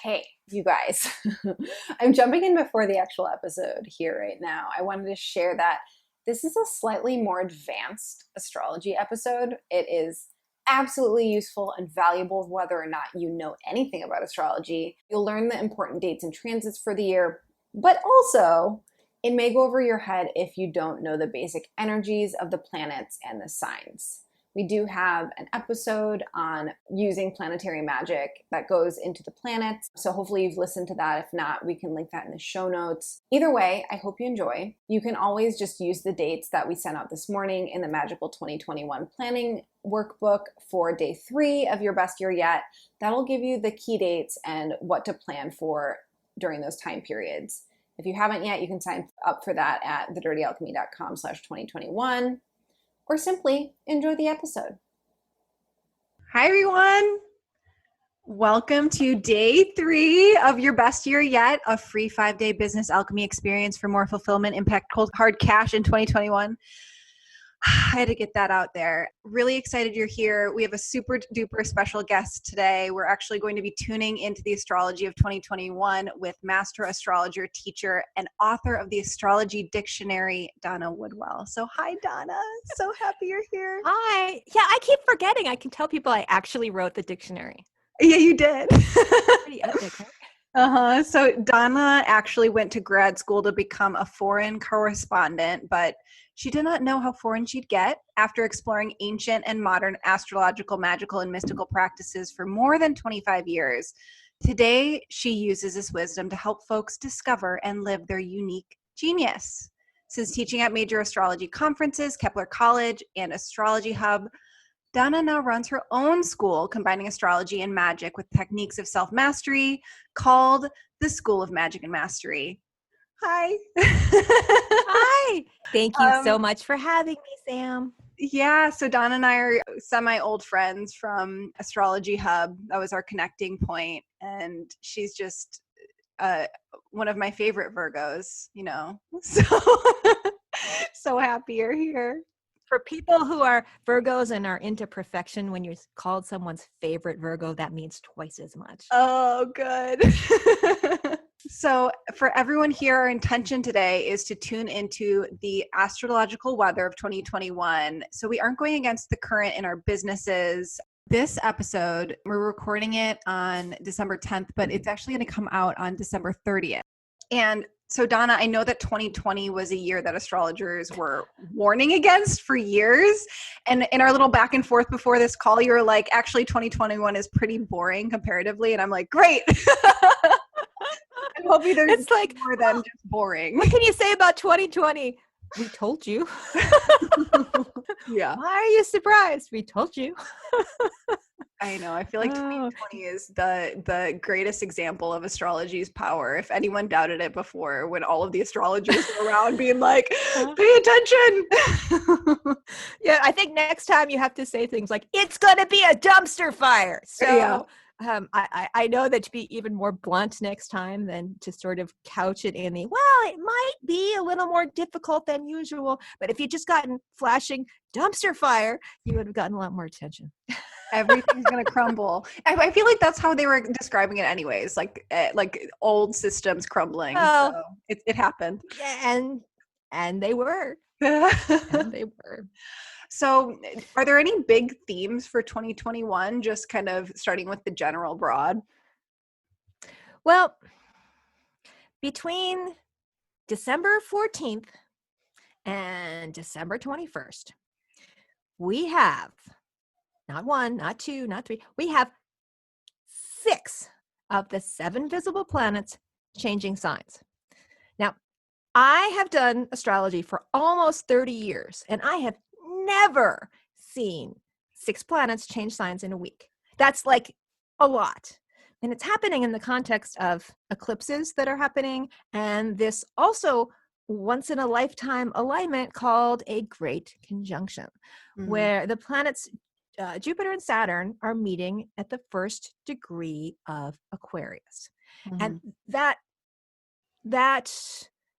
Hey, you guys. I'm jumping in before the actual episode here right now. I wanted to share that this is a slightly more advanced astrology episode. It is absolutely useful and valuable whether or not you know anything about astrology. You'll learn the important dates and transits for the year, but also it may go over your head if you don't know the basic energies of the planets and the signs. We do have an episode on using planetary magic that goes into the planets. So hopefully you've listened to that. If not, we can link that in the show notes. Either way, I hope you enjoy. You can always just use the dates that we sent out this morning in the Magical 2021 Planning Workbook for day 3 of your best year yet. That'll give you the key dates and what to plan for during those time periods. If you haven't yet, you can sign up for that at thedirtyalchemy.com/2021. or simply enjoy the episode. Hi, everyone. Welcome to day 3 of your best year yet, a free 5-day business alchemy experience for more fulfillment, impact, cold hard cash in 2021. I had to get that out there. Really excited you're here. We have a super duper special guest today. We're actually going to be tuning into the astrology of 2021 with master astrologer, teacher, and author of the Astrology Dictionary, Donna Woodwell. So hi, Donna. So happy you're here. Hi. Yeah, I keep forgetting. I can tell people I actually wrote the dictionary. Yeah, you did. Pretty epic, right? So Donna actually went to grad school to become a foreign correspondent, but she did not know how foreign she'd get. After exploring ancient and modern astrological, magical, and mystical practices for more than 25 years, today she uses this wisdom to help folks discover and live their unique genius. Since teaching at major astrology conferences, Kepler College, and Astrology Hub, Donna now runs her own school combining astrology and magic with techniques of self-mastery called the School of Magic and Mastery. Hi. Hi. Thank you so much for having me, Sam. Yeah, so Donna and I are semi-old friends from Astrology Hub. That was our connecting point, and she's just one of my favorite Virgos, you know. So happy you're here. For people who are Virgos and are into perfection, when you're called someone's favorite Virgo, that means twice as much. Oh, good. So for everyone here, our intention today is to tune into the astrological weather of 2021. So we aren't going against the current in our businesses. This episode, we're recording it on December 10th, but it's actually going to come out on December 30th. And so Donna, I know that 2020 was a year that astrologers were warning against for years. And in our little back and forth before this call, you were like, actually 2021 is pretty boring comparatively. And I'm like, great. I'm hoping there's It's like more than just boring. What can you say about 2020? We told you. Yeah. Why are you surprised? We told you. I know. I feel like 2020 is the greatest example of astrology's power. If anyone doubted it before, when all of the astrologers were around being like, pay attention. Yeah, I think next time you have to say things like, it's going to be a dumpster fire. So yeah. I know that to be even more blunt next time than to sort of couch it in the, well, it might be a little more difficult than usual. But if you just gotten flashing dumpster fire, you would have gotten a lot more attention. Everything's gonna crumble. I feel like that's how they were describing it anyways, like old systems crumbling. Oh, so it happened. And they were. And they were. So are there any big themes for 2021, just kind of starting with the general broad? Well, between December 14th and December 21st, we have not 1, not 2, not 3. We have 6 of the 7 visible planets changing signs. Now, I have done astrology for almost 30 years, and I have never seen 6 planets change signs in a week. That's like a lot. And it's happening in the context of eclipses that are happening, and this also once in a lifetime alignment called a great conjunction, where the planets Jupiter and Saturn are meeting at the 1st degree of Aquarius. And that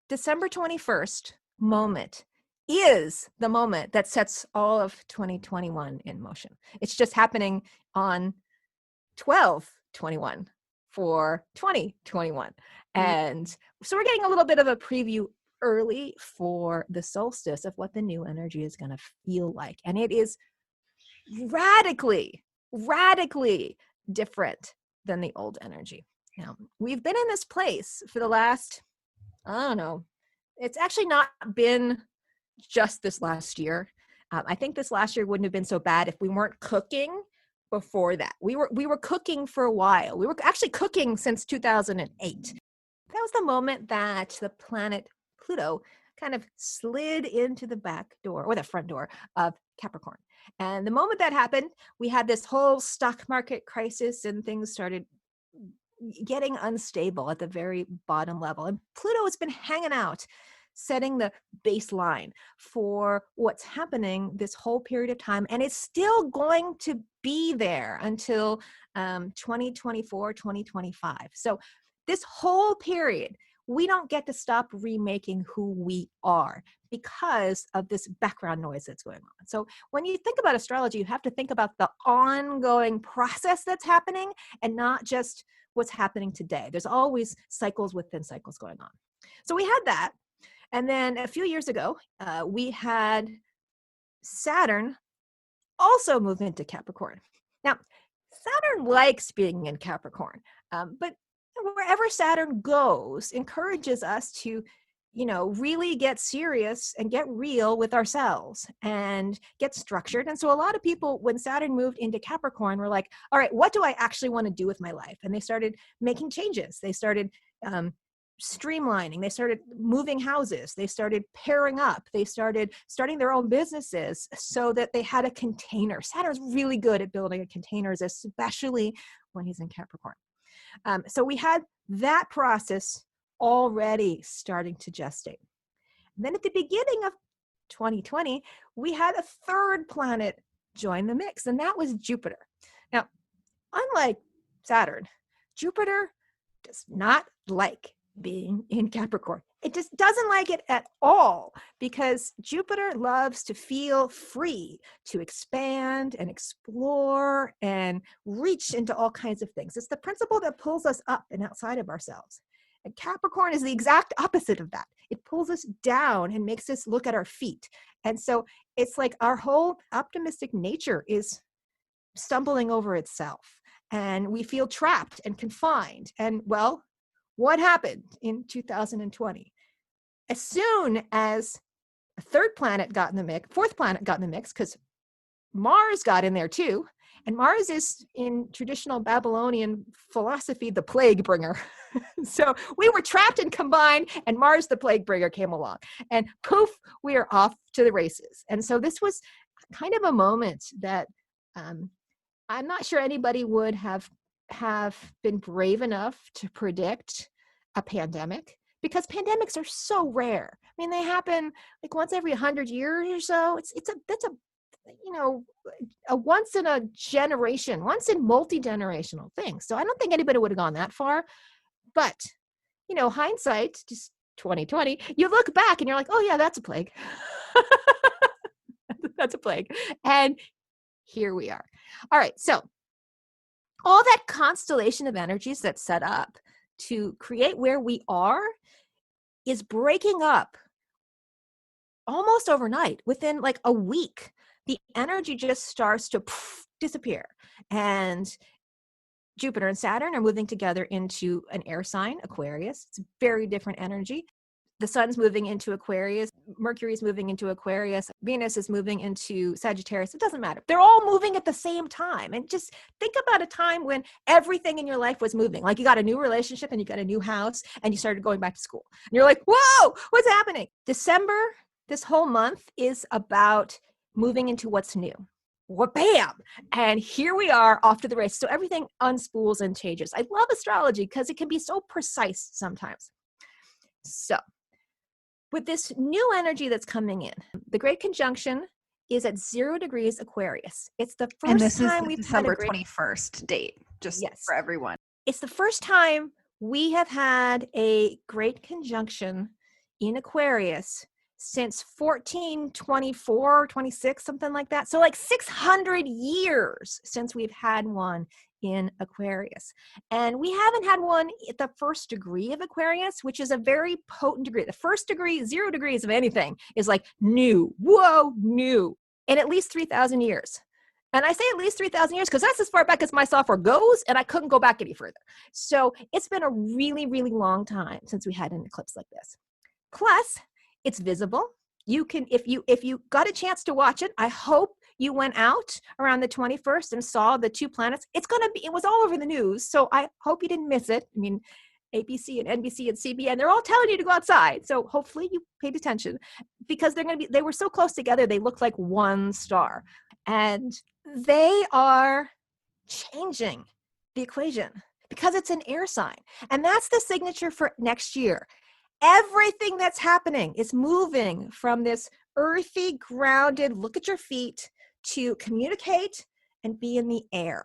December 21st moment is the moment that sets all of 2021 in motion. It's just happening on 12/21 for 2021. And so we're getting a little bit of a preview early for the solstice of what the new energy is going to feel like. And it is radically different than the old energy. Now, we've been in this place for the last, I don't know, it's actually not been just this last year. I think this last year wouldn't have been so bad if we weren't cooking before that. We were cooking for a while. We were actually cooking since 2008. That was the moment that the planet Pluto kind of slid into the back door or the front door of Capricorn. And the moment that happened, we had this whole stock market crisis and things started getting unstable at the very bottom level. And Pluto has been hanging out, setting the baseline for what's happening this whole period of time. And it's still going to be there until 2024, 2025. So this whole period, we don't get to stop remaking who we are because of this background noise that's going on. So when you think about astrology, you have to think about the ongoing process that's happening and not just what's happening today. There's always cycles within cycles going on. So we had that. And then a few years ago, we had Saturn also move into Capricorn. Now, Saturn likes being in Capricorn, but wherever Saturn goes, encourages us to, really get serious and get real with ourselves and get structured. And so a lot of people, when Saturn moved into Capricorn, were like, all right, what do I actually want to do with my life? And they started making changes. They started streamlining. They started moving houses. They started pairing up. They started starting their own businesses so that they had a container. Saturn's really good at building containers, especially when he's in Capricorn. So we had that process already starting to gestate. And then at the beginning of 2020, we had a third planet join the mix, and that was Jupiter. Now, unlike Saturn, Jupiter does not like being in Capricorn. It just doesn't like it at all because Jupiter loves to feel free to expand and explore and reach into all kinds of things. It's the principle that pulls us up and outside of ourselves. And Capricorn is the exact opposite of that. It pulls us down and makes us look at our feet. And so it's like our whole optimistic nature is stumbling over itself. And we feel trapped and confined. And well, what happened in 2020? As soon as a third planet got in the mix, fourth planet got in the mix, because Mars got in there too. And Mars is, in traditional Babylonian philosophy, the plague bringer. So we were trapped and combined, and Mars, the plague bringer, came along. And poof, we are off to the races. And so this was kind of a moment that I'm not sure anybody would have been brave enough to predict a pandemic, because pandemics are so rare. I mean, they happen like once every 100 years or so. That's a once in a generation, once in multi-generational thing. So I don't think anybody would have gone that far. But, hindsight, just 2020, you look back and you're like, oh yeah, that's a plague. That's a plague. And here we are. All right. So all that constellation of energies that's set up to create where we are is breaking up almost overnight. Within like a week, the energy just starts to disappear. And Jupiter and Saturn are moving together into an air sign, Aquarius. It's a very different energy. The sun's moving into Aquarius, Mercury's moving into Aquarius, Venus is moving into Sagittarius. It doesn't matter. They're all moving at the same time. And just think about a time when everything in your life was moving. Like you got a new relationship and you got a new house and you started going back to school. And you're like, whoa, what's happening? December, this whole month is about moving into what's new. Well, bam! And here we are off to the race. So everything unspools and changes. I love astrology because it can be so precise sometimes. So with this new energy that's coming in, the Great Conjunction is at 0 degrees Aquarius. It's the first and this time is we've December had a 21st date, just for everyone. It's the first time we have had a Great Conjunction in Aquarius since 1424, 26, something like that. So like 600 years since we've had one in Aquarius. And we haven't had one at the first degree of Aquarius, which is a very potent degree. The first degree, 0 degrees of anything, is like new, whoa, new, in at least 3,000 years. And I say at least 3,000 years because that's as far back as my software goes, and I couldn't go back any further. So it's been a really, really long time since we had an eclipse like this. Plus, it's visible. You can, if you got a chance to watch it, I hope you went out around the 21st and saw the 2 planets. It was all over the news, so I hope you didn't miss it. I mean, ABC and NBC and CBN, they're all telling you to go outside. So hopefully you paid attention because they were so close together, they looked like one star. And they are changing the equation because it's an air sign. And that's the signature for next year. Everything that's happening is moving from this earthy, grounded, look at your feet, to communicate and be in the air.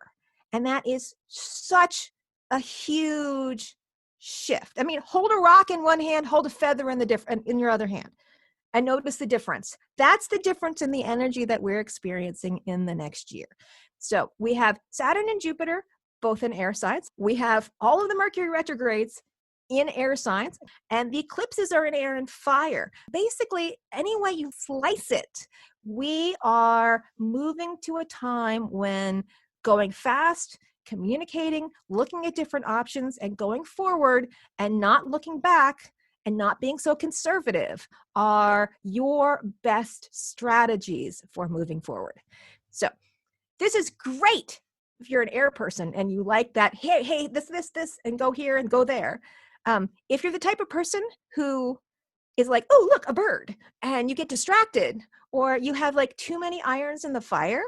And that is such a huge shift. I mean, hold a rock in one hand, hold a feather in your other hand, and notice the difference. That's the difference in the energy that we're experiencing in the next year. So we have Saturn and Jupiter, both in air signs. We have all of the Mercury retrogrades in air signs, and the eclipses are in air and fire. Basically, any way you slice it, we are moving to a time when going fast, communicating, looking at different options, and going forward and not looking back and not being so conservative are your best strategies for moving forward. So this is great if you're an air person and you like that, hey, this, and go here and go there. If you're the type of person who is like, oh, look, a bird, and you get distracted, or you have like too many irons in the fire,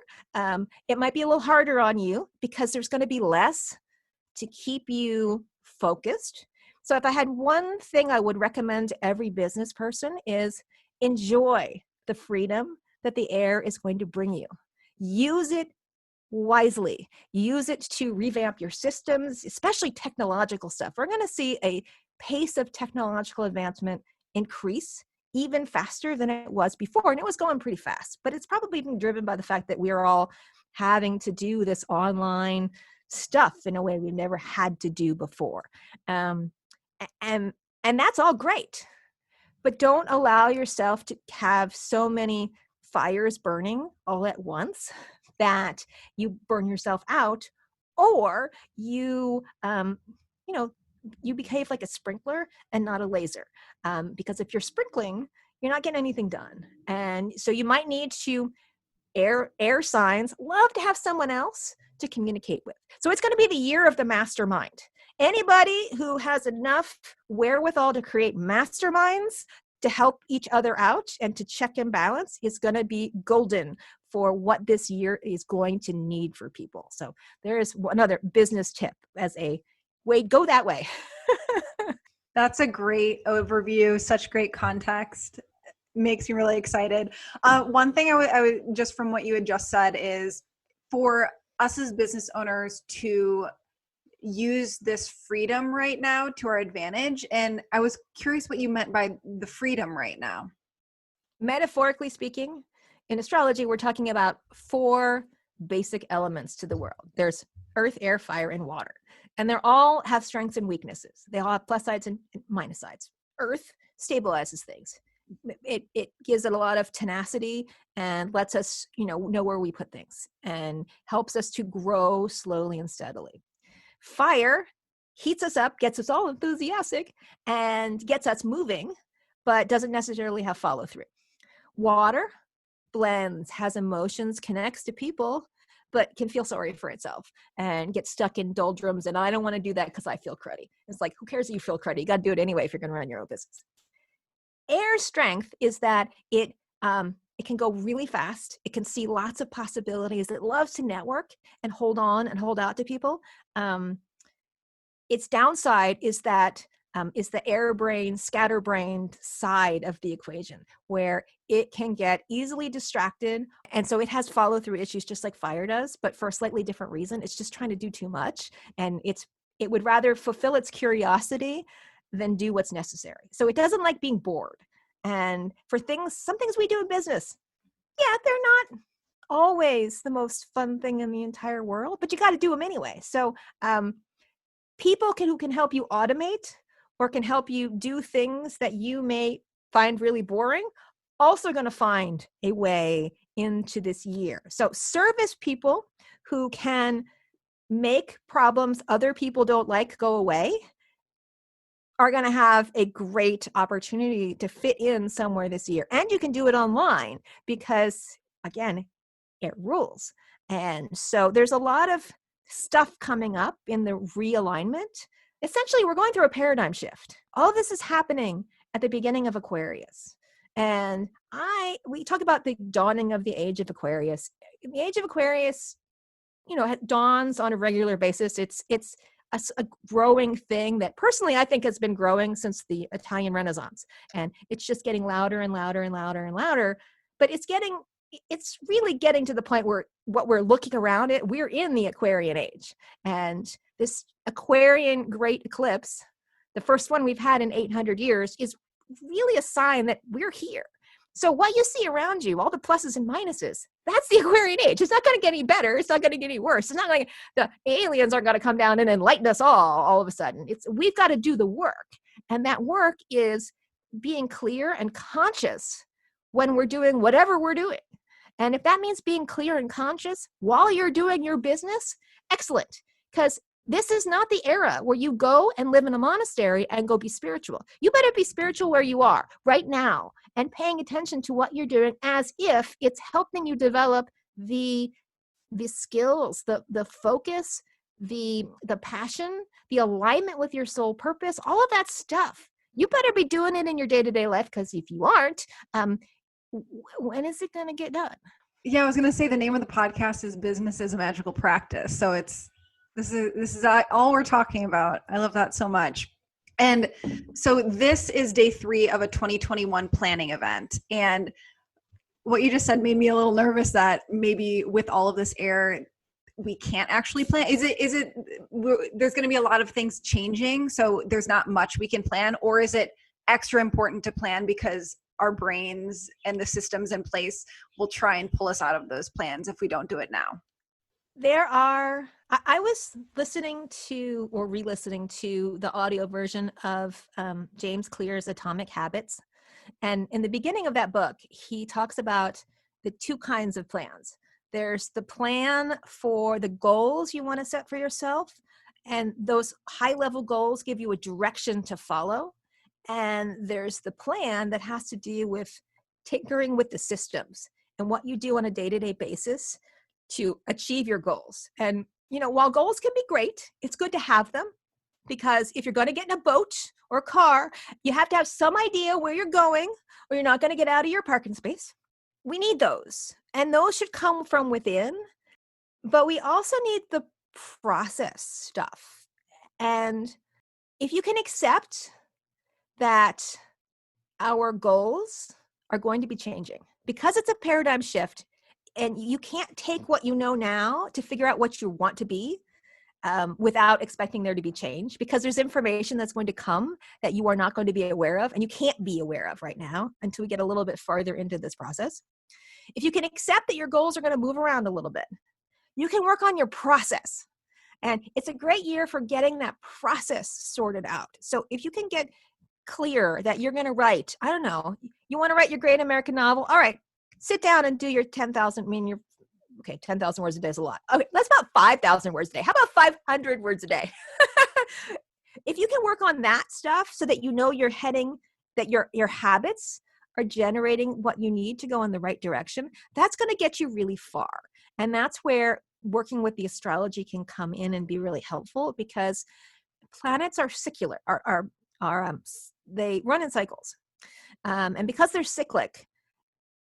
it might be a little harder on you because there's going to be less to keep you focused. So if I had one thing I would recommend to every business person is enjoy the freedom that the air is going to bring you. Use it wisely. Use it to revamp your systems, especially technological stuff. We're going to see a pace of technological advancement increase even faster than it was before. And it was going pretty fast, but it's probably being driven by the fact that we're all having to do this online stuff in a way we've never had to do before. And that's all great, but don't allow yourself to have so many fires burning all at once that you burn yourself out, or you behave like a sprinkler and not a laser. Because if you're sprinkling, you're not getting anything done. And so you might need to air signs love to have someone else to communicate with. So it's going to be the year of the mastermind. Anybody who has enough wherewithal to create masterminds to help each other out and to check and balance is going to be golden for what this year is going to need for people. So there is another business tip as a way, go that way. That's a great overview. Such great context. Makes me really excited. One thing I would just from what you had just said is for us as business owners to use this freedom right now to our advantage. And I was curious what you meant by the freedom right now. Metaphorically speaking, in astrology, we're talking about 4 basic elements to the world. There's earth, air, fire, and water. And they all have strengths and weaknesses. They all have plus sides and minus sides. Earth stabilizes things. It gives it a lot of tenacity and lets us, know where we put things and helps us to grow slowly and steadily. Fire heats us up, gets us all enthusiastic, and gets us moving, but doesn't necessarily have follow through. Water blends, has emotions, connects to people, but can feel sorry for itself and get stuck in doldrums. And I don't want to do that because I feel cruddy. It's like, who cares if you feel cruddy? You got to do it anyway if you're going to run your own business. Air's strength is that it can go really fast. It can see lots of possibilities. It loves to network and hold on and hold out to people. Its downside is that is the airbrain, scatterbrained side of the equation, where it can get easily distracted. And so it has follow-through issues just like fire does, but for a slightly different reason. It's just trying to do too much. And it would rather fulfill its curiosity than do what's necessary. So it doesn't like being bored. And for some things we do in business, yeah, they're not always the most fun thing in the entire world, but you got to do them anyway. So people who can help you automate or can help you do things that you may find really boring, also going to find a way into this year. So service people who can make problems other people don't like go away are going to have a great opportunity to fit in somewhere this year. And you can do it online because, again, it rules. And so there's a lot of stuff coming up in the realignment. Essentially, we're going through a paradigm shift. All this is happening at the beginning of Aquarius. And we talk about the dawning of the age of Aquarius. The age of Aquarius, it dawns on a regular basis. It's a growing thing that personally I think has been growing since the Italian Renaissance. And it's just getting louder and louder and louder and louder. But it's really getting to the point where what we're looking around it, we're in the Aquarian age. And this Aquarian great eclipse, the first one we've had in 800 years, is really a sign that we're here. So what you see around you, all the pluses and minuses, that's the Aquarian age. It's not going to get any better. It's not going to get any worse. It's not like the aliens aren't going to come down and enlighten us all of a sudden. We've got to do the work. And that work is being clear and conscious when we're doing whatever we're doing. And if that means being clear and conscious while you're doing your business, excellent. Because this is not the era where you go and live in a monastery and go be spiritual. You better be spiritual where you are right now and paying attention to what you're doing as if it's helping you develop the skills, the focus, the passion, the alignment with your soul purpose, all of that stuff. You better be doing it in your day-to-day life, because if you aren't, when is it going to get done? Yeah, I was going to say the name of the podcast is Business is a Magical Practice. So this is all we're talking about. I love that so much. And so this is day 3 of a 2021 planning event. And what you just said made me a little nervous that maybe with all of this air, we can't actually plan. Is it there's going to be a lot of things changing, so there's not much we can plan? Or is it extra important to plan because our brains and the systems in place will try and pull us out of those plans if we don't do it now? I was listening to or re-listening to the audio version of James Clear's Atomic Habits. And in the beginning of that book, he talks about the 2 kinds of plans. There's the plan for the goals you want to set for yourself. And those high-level goals give you a direction to follow. And there's the plan that has to do with tinkering with the systems and what you do on a day-to-day basis to achieve your goals. And, while goals can be great, it's good to have them, because if you're going to get in a boat or a car, you have to have some idea where you're going, or you're not going to get out of your parking space. We need those, and those should come from within, but we also need the process stuff. And if you can accept that our goals are going to be changing, because it's a paradigm shift, and you can't take what you know now to figure out what you want to be without expecting there to be change, because there's information that's going to come that you are not going to be aware of, and you can't be aware of right now until we get a little bit farther into this process. If you can accept that your goals are going to move around a little bit, you can work on your process. And it's a great year for getting that process sorted out. So if you can get clear that you're going to write, I don't know, you want to write your great American novel? All right, sit down and do your 10,000, 10,000 words a day is a lot. Okay, that's about 5,000 words a day. How about 500 words a day? If you can work on that stuff so that you're heading, that your habits are generating what you need to go in the right direction, that's going to get you really far. And that's where working with the astrology can come in and be really helpful, because planets are secular, they run in cycles. And because they're cyclic,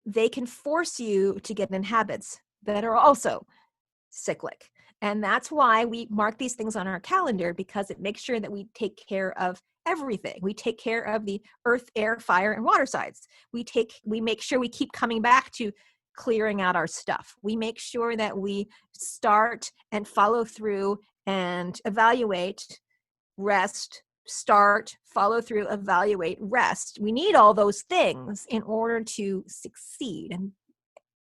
they can force you to get in habits that are also cyclic. And that's why we mark these things on our calendar, because it makes sure that we take care of everything. We take care of the earth, air, fire, and water sides. We make sure we keep coming back to clearing out our stuff. We make sure that we start and follow through and evaluate, rest, start, follow through, evaluate, rest. We need all those things in order to succeed.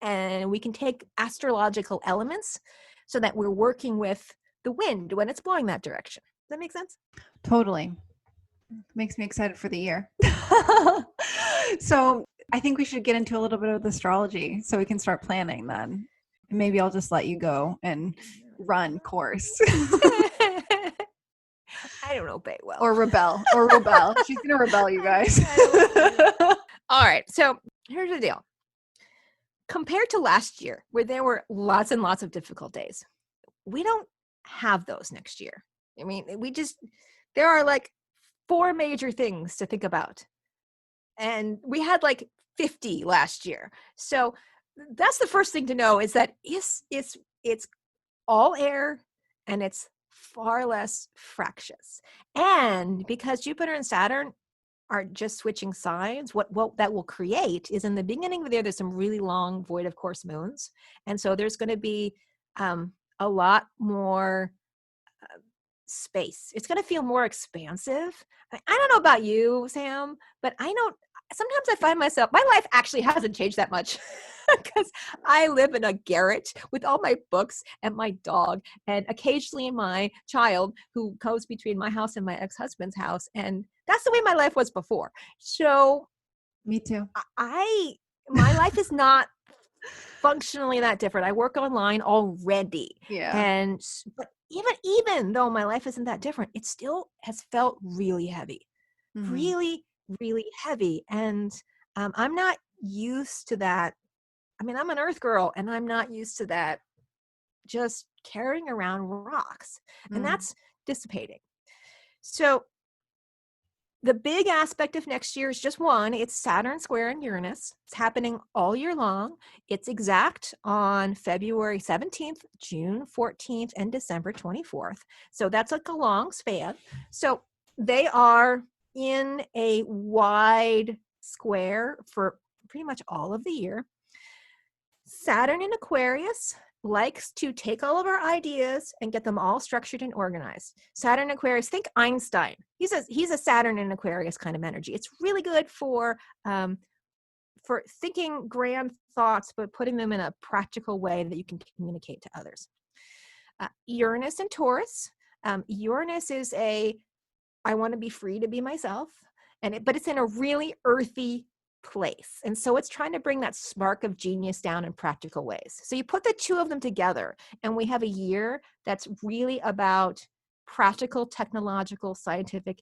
and we can take astrological elements so that we're working with the wind when it's blowing that direction. Does that make sense? Totally. Makes me excited for the year. So I think we should get into a little bit of astrology so we can start planning then. Maybe I'll just let you go and run course. I don't obey well. Or rebel. She's going to rebel, you guys. All right. So here's the deal. Compared to last year, where there were lots and lots of difficult days, we don't have those next year. I mean, there are like 4 major things to think about. And we had like 50 last year. So that's the first thing to know, is that it's all air and it's far less fractious. And because Jupiter and Saturn are just switching signs, what that will create is, in the beginning of the year, there's some really long void of course moons. And so there's going to be a lot more space. It's going to feel more expansive. I don't know about you, Sam, but sometimes I find myself, my life actually hasn't changed that much because I live in a garret with all my books and my dog and occasionally my child who goes between my house and my ex-husband's house. And that's the way my life was before. So me too. My life is not functionally that different. I work online already. Yeah. But even though my life isn't that different, it still has felt really heavy. Mm-hmm. Really, really heavy. And I'm not used to that. I mean, I'm an earth girl and I'm not used to that just carrying around rocks. And that's dissipating. So the big aspect of next year is just one. It's Saturn square in Uranus. It's happening all year long. It's exact on February 17th, June 14th, and December 24th. So that's like a long span. So they are in a wide square for pretty much all of the year. Saturn in Aquarius likes to take all of our ideas and get them all structured and organized. Saturn in Aquarius, think Einstein. He's a Saturn in Aquarius kind of energy. It's really good for thinking grand thoughts, but putting them in a practical way that you can communicate to others. Uranus and Taurus. Uranus is I want to be free to be myself, but it's in a really earthy place. And so it's trying to bring that spark of genius down in practical ways. So you put the two of them together and we have a year that's really about practical, technological, scientific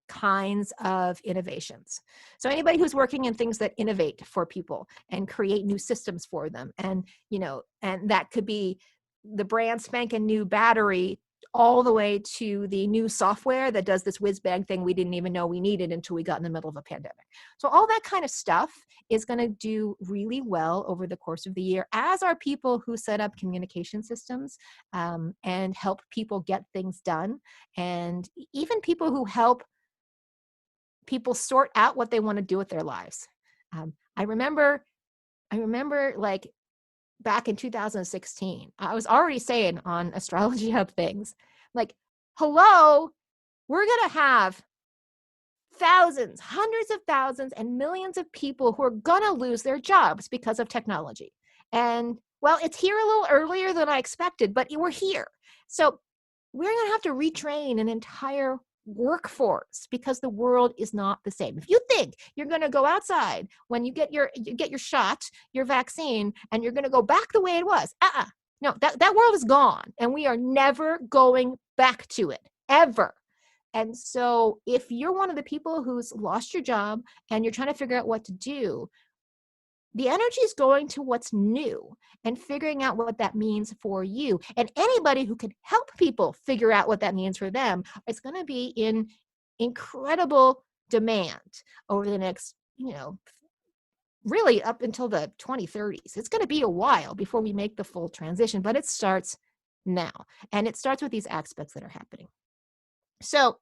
kinds of innovations. So anybody who's working in things that innovate for people and create new systems for them, and that could be the brand spanking new battery all the way to the new software that does this whiz-bang thing we didn't even know we needed until we got in the middle of a pandemic. So all that kind of stuff is going to do really well over the course of the year, as are people who set up communication systems and help people get things done, and even people who help people sort out what they want to do with their lives. I remember like back in 2016, I was already saying on Astrology Hub things like, hello, we're going to have thousands, hundreds of thousands, and millions of people who are going to lose their jobs because of technology. And well, it's here a little earlier than I expected, but we're here. So we're going to have to retrain an entire workforce because the world is not the same. If you think you're going to go outside when you get your shot, your vaccine, and you're going to go back the way it was, no, that world is gone, and we are never going back to it ever. And so if you're one of the people who's lost your job and you're trying to figure out what to do, the energy is going to what's new and figuring out what that means for you. And anybody who can help people figure out what that means for them is going to be in incredible demand over the next, really up until the 2030s. It's going to be a while before we make the full transition, but it starts now. And it starts with these aspects that are happening. So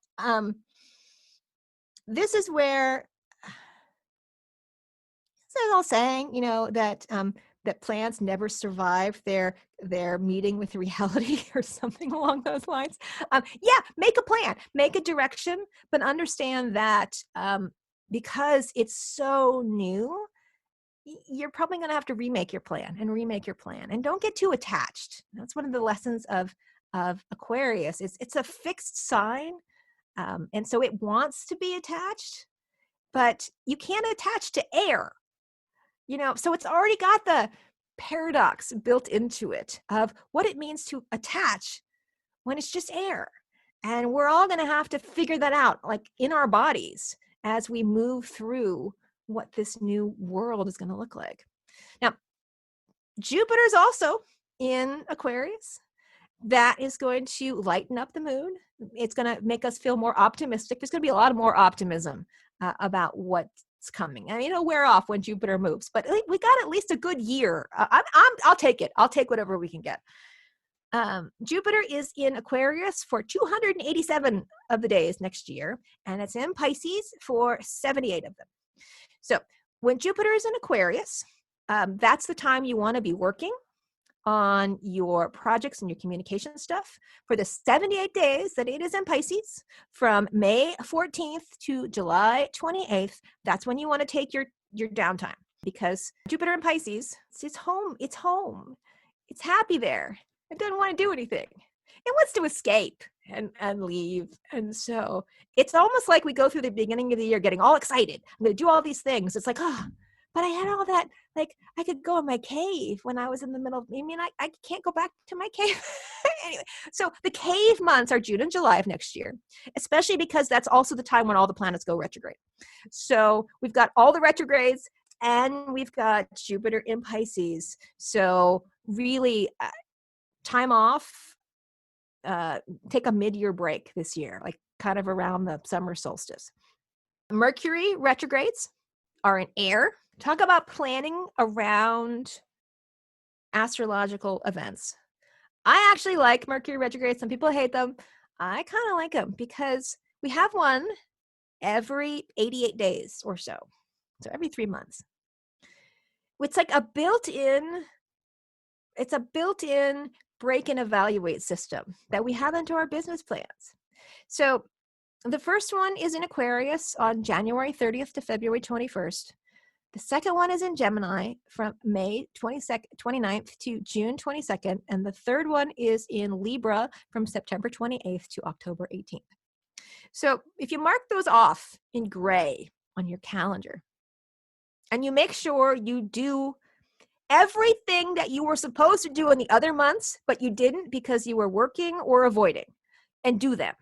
this is where there's all saying, that plants never survive their meeting with reality or something along those lines. Make a plan, make a direction, but understand that because it's so new, you're probably going to have to remake your plan and don't get too attached. That's one of the lessons of Aquarius. It's a fixed sign. And so it wants to be attached, but you can't attach to air, so it's already got the paradox built into it of what it means to attach when it's just air. And we're all going to have to figure that out, like in our bodies, as we move through what this new world is going to look like. Now, Jupiter's also in Aquarius. That is going to lighten up the mood. It's going to make us feel more optimistic. There's going to be a lot more optimism about what's coming. I mean, it'll wear off when Jupiter moves, but we got at least a good year. I'll take it. I'll take whatever we can get. Jupiter is in Aquarius for 287 of the days next year, and it's in Pisces for 78 of them. So when Jupiter is in Aquarius, that's the time you want to be working on your projects and your communication stuff for the 78 days that it is in Pisces, from May 14th to July 28th. That's when you want to take your downtime, because Jupiter in Pisces, it's home. It's home. It's happy there. It doesn't want to do anything. It wants to escape and leave. And so it's almost like we go through the beginning of the year getting all excited. I'm going to do all these things. It's like, oh, but I had all that, like, I could go in my cave when I was in the middle of, I can't go back to my cave. Anyway, so the cave months are June and July of next year, especially because that's also the time when all the planets go retrograde. So we've got all the retrogrades and we've got Jupiter in Pisces. So really time off, take a mid-year break this year, like kind of around the summer solstice. Mercury retrogrades are in air. Talk about planning around astrological events. I actually like Mercury retrogrades. Some people hate them. I kind of like them because we have one every 88 days or so. So every 3 months. It's like a built-in break and evaluate system that we have into our business plans. So the first one is in Aquarius on January 30th to February 21st. The second one is in Gemini from May 29th to June 22nd. And the third one is in Libra from September 28th to October 18th. So if you mark those off in gray on your calendar, and you make sure you do everything that you were supposed to do in the other months, but you didn't because you were working or avoiding, and do them.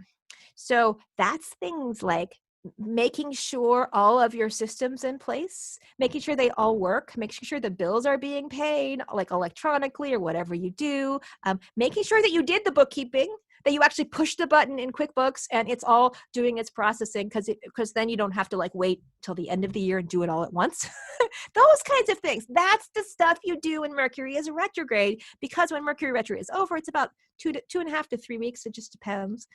So that's things like making sure all of your systems in place, making sure they all work, making sure the bills are being paid like electronically or whatever you do, making sure that you did the bookkeeping, that you actually push the button in QuickBooks and it's all doing its processing, because then you don't have to like wait till the end of the year and do it all at once. Those kinds of things. That's the stuff you do when Mercury is retrograde, because when Mercury retrograde is over, it's about 2.5 to 3 weeks. It just depends.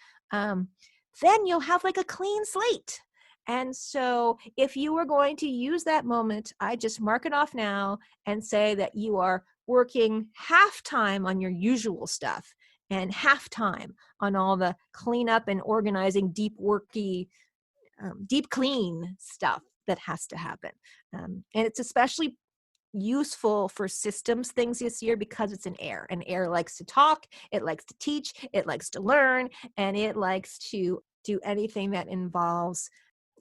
Then you'll have like a clean slate. And so if you were going to use that moment, I just mark it off now and say that you are working half time on your usual stuff and half time on all the cleanup and organizing, deep clean stuff that has to happen. And it's especially useful for systems things this year because it's in air, and air likes to talk, it likes to teach, it likes to learn, and it likes to do anything that involves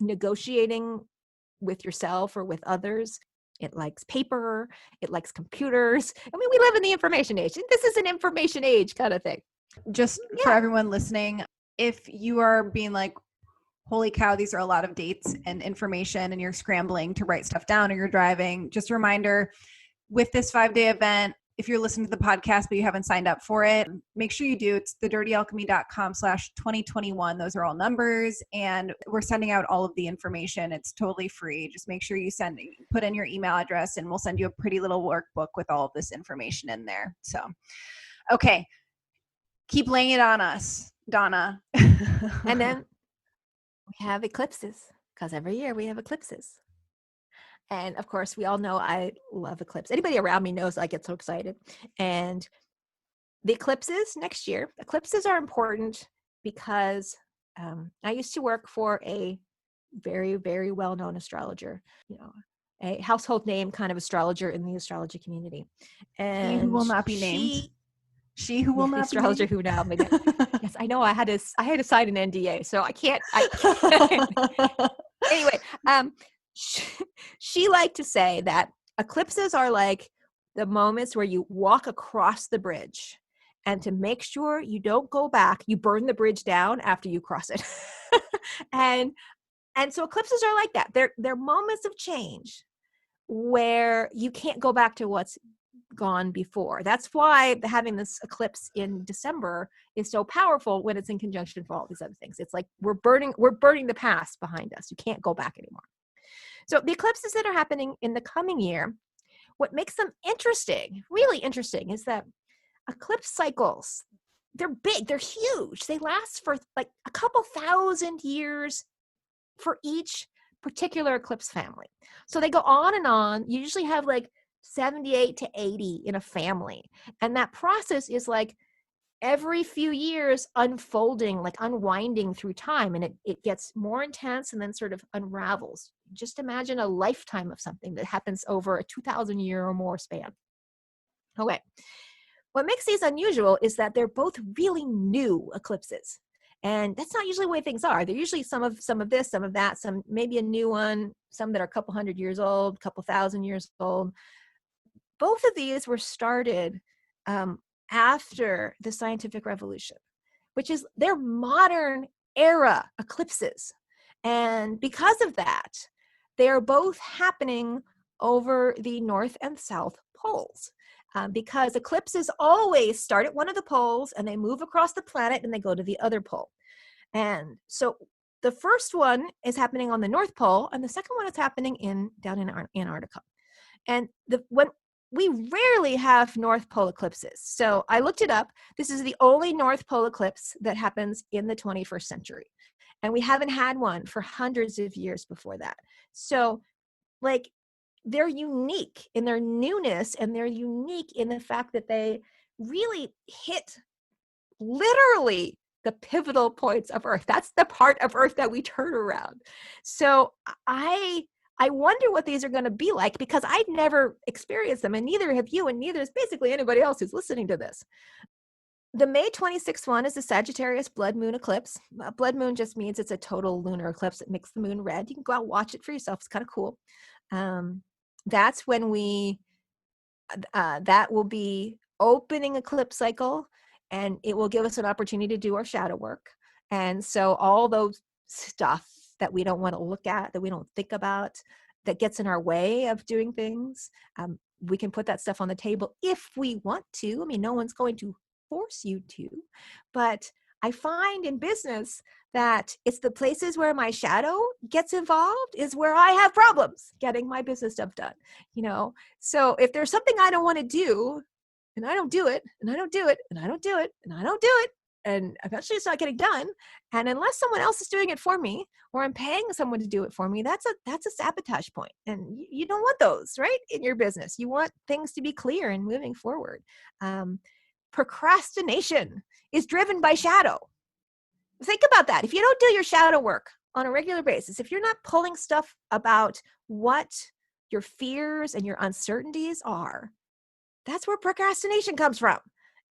negotiating with yourself or with others. It likes paper, it likes computers. I mean, we live in the information age. This is an information age kind of thing. Just for everyone listening, if you are being like, holy cow, these are a lot of dates and information, and you're scrambling to write stuff down or you're driving, just a reminder, with this 5-day event, if you're listening to the podcast but you haven't signed up for it, make sure you do. It's thedirtyalchemy.com/2021. Those are all numbers, and we're sending out all of the information. It's totally free. Just make sure you put in your email address, and we'll send you a pretty little workbook with all of this information in there. So, okay. Keep laying it on us, Donna. And then we have eclipses, because every year we have eclipses. And of course, we all know I love eclipses. Anybody around me knows I get so excited. And the eclipses next year, eclipses are important because I used to work for a very, very well-known astrologer, a household name kind of astrologer in the astrology community. He who And will not be named. She who will the not be astrologer named. who now made it. Yes, I know. I had to sign an NDA, so I can't. Anyway, she liked to say that eclipses are like the moments where you walk across the bridge, and to make sure you don't go back, you burn the bridge down after you cross it. and so eclipses are like that. They're moments of change where you can't go back to what's gone before. That's why having this eclipse in December is so powerful when it's in conjunction for all these other things. It's like we're burning the past behind us. You can't go back anymore. So the eclipses that are happening in the coming year, what makes them interesting, really interesting, is that eclipse cycles, they're big, they're huge. They last for like a couple thousand years for each particular eclipse family. So they go on and on. You usually have like 78 to 80 in a family. And that process is like every few years unfolding, like unwinding through time. And it gets more intense and then sort of unravels. Just imagine a lifetime of something that happens over a 2,000 year or more span. Okay. What makes these unusual is that they're both really new eclipses. And that's not usually the way things are. They're usually some of this, some of that, some maybe a new one, some that are a couple hundred years old, a couple thousand years old. Both of these were started after the scientific revolution, which is their modern era eclipses. And because of that, they are both happening over the north and south poles. Because eclipses always start at one of the poles and they move across the planet and they go to the other pole. And so the first one is happening on the North Pole and the second one is happening down in Antarctica. And we rarely have North Pole eclipses. So I looked it up. This is the only North Pole eclipse that happens in the 21st century. And we haven't had one for hundreds of years before that. So like, they're unique in their newness, and they're unique in the fact that they really hit literally the pivotal points of Earth. That's the part of Earth that we turn around. So I wonder what these are going to be like, because I've never experienced them, and neither have you, and neither is basically anybody else who's listening to this. The May 26th one is the Sagittarius blood moon eclipse. Blood moon just means it's a total lunar eclipse. It makes the moon red. You can go out and watch it for yourself. It's kind of cool. That's when that will be opening eclipse cycle, and it will give us an opportunity to do our shadow work. And so all those stuff that we don't want to look at, that we don't think about, that gets in our way of doing things, we can put that stuff on the table if we want to. I mean, no one's going to force you to, but I find in business that it's the places where my shadow gets involved is where I have problems getting my business stuff done, So if there's something I don't want to do, and I don't do it, and I don't do it, and I don't do it, and I don't do it, and eventually it's not getting done, and unless someone else is doing it for me, or I'm paying someone to do it for me, that's a sabotage point. And you don't want those, right? In your business, you want things to be clear and moving forward. Procrastination is driven by shadow. Think about that. If you don't do your shadow work on a regular basis, if you're not pulling stuff about what your fears and your uncertainties are, that's where procrastination comes from.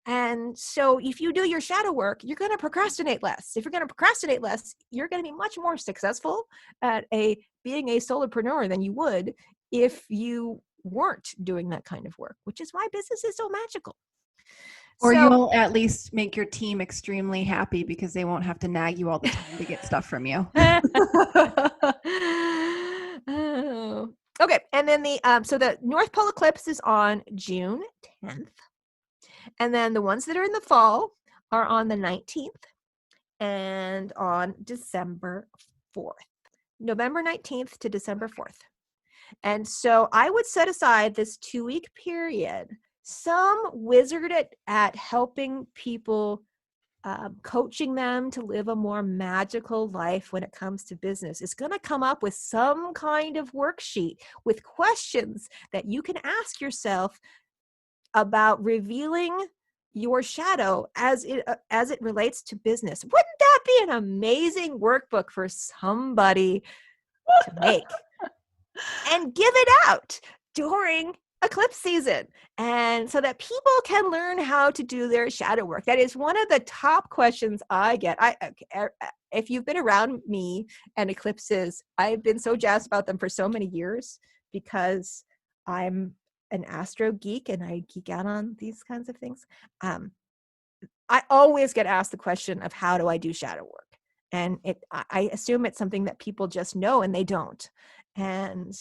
And so if you do your shadow work, you're going to procrastinate less. If you're going to procrastinate less, you're going to be much more successful at being a solopreneur than you would if you weren't doing that kind of work, which is why business is so magical. Or you'll at least make your team extremely happy because they won't have to nag you all the time to get stuff from you. Oh. Okay. And then so the North Pole eclipse is on June 10th. And then the ones that are in the fall are on the 19th and on December 4th. November 19th to December 4th. And so I would set aside this 2-week period. Some wizard at helping people, coaching them to live a more magical life when it comes to business is going to come up with some kind of worksheet with questions that you can ask yourself about revealing your shadow as it relates to business. Wouldn't that be an amazing workbook for somebody to make? and give it out during eclipse season, and so that people can learn how to do their shadow work. That is one of the top questions I get. If you've been around me and eclipses, I've been so jazzed about them for so many years because I'm an astro geek and I geek out on these kinds of things. I always get asked the question of how do I do shadow work? And I assume it's something that people just know and they don't. And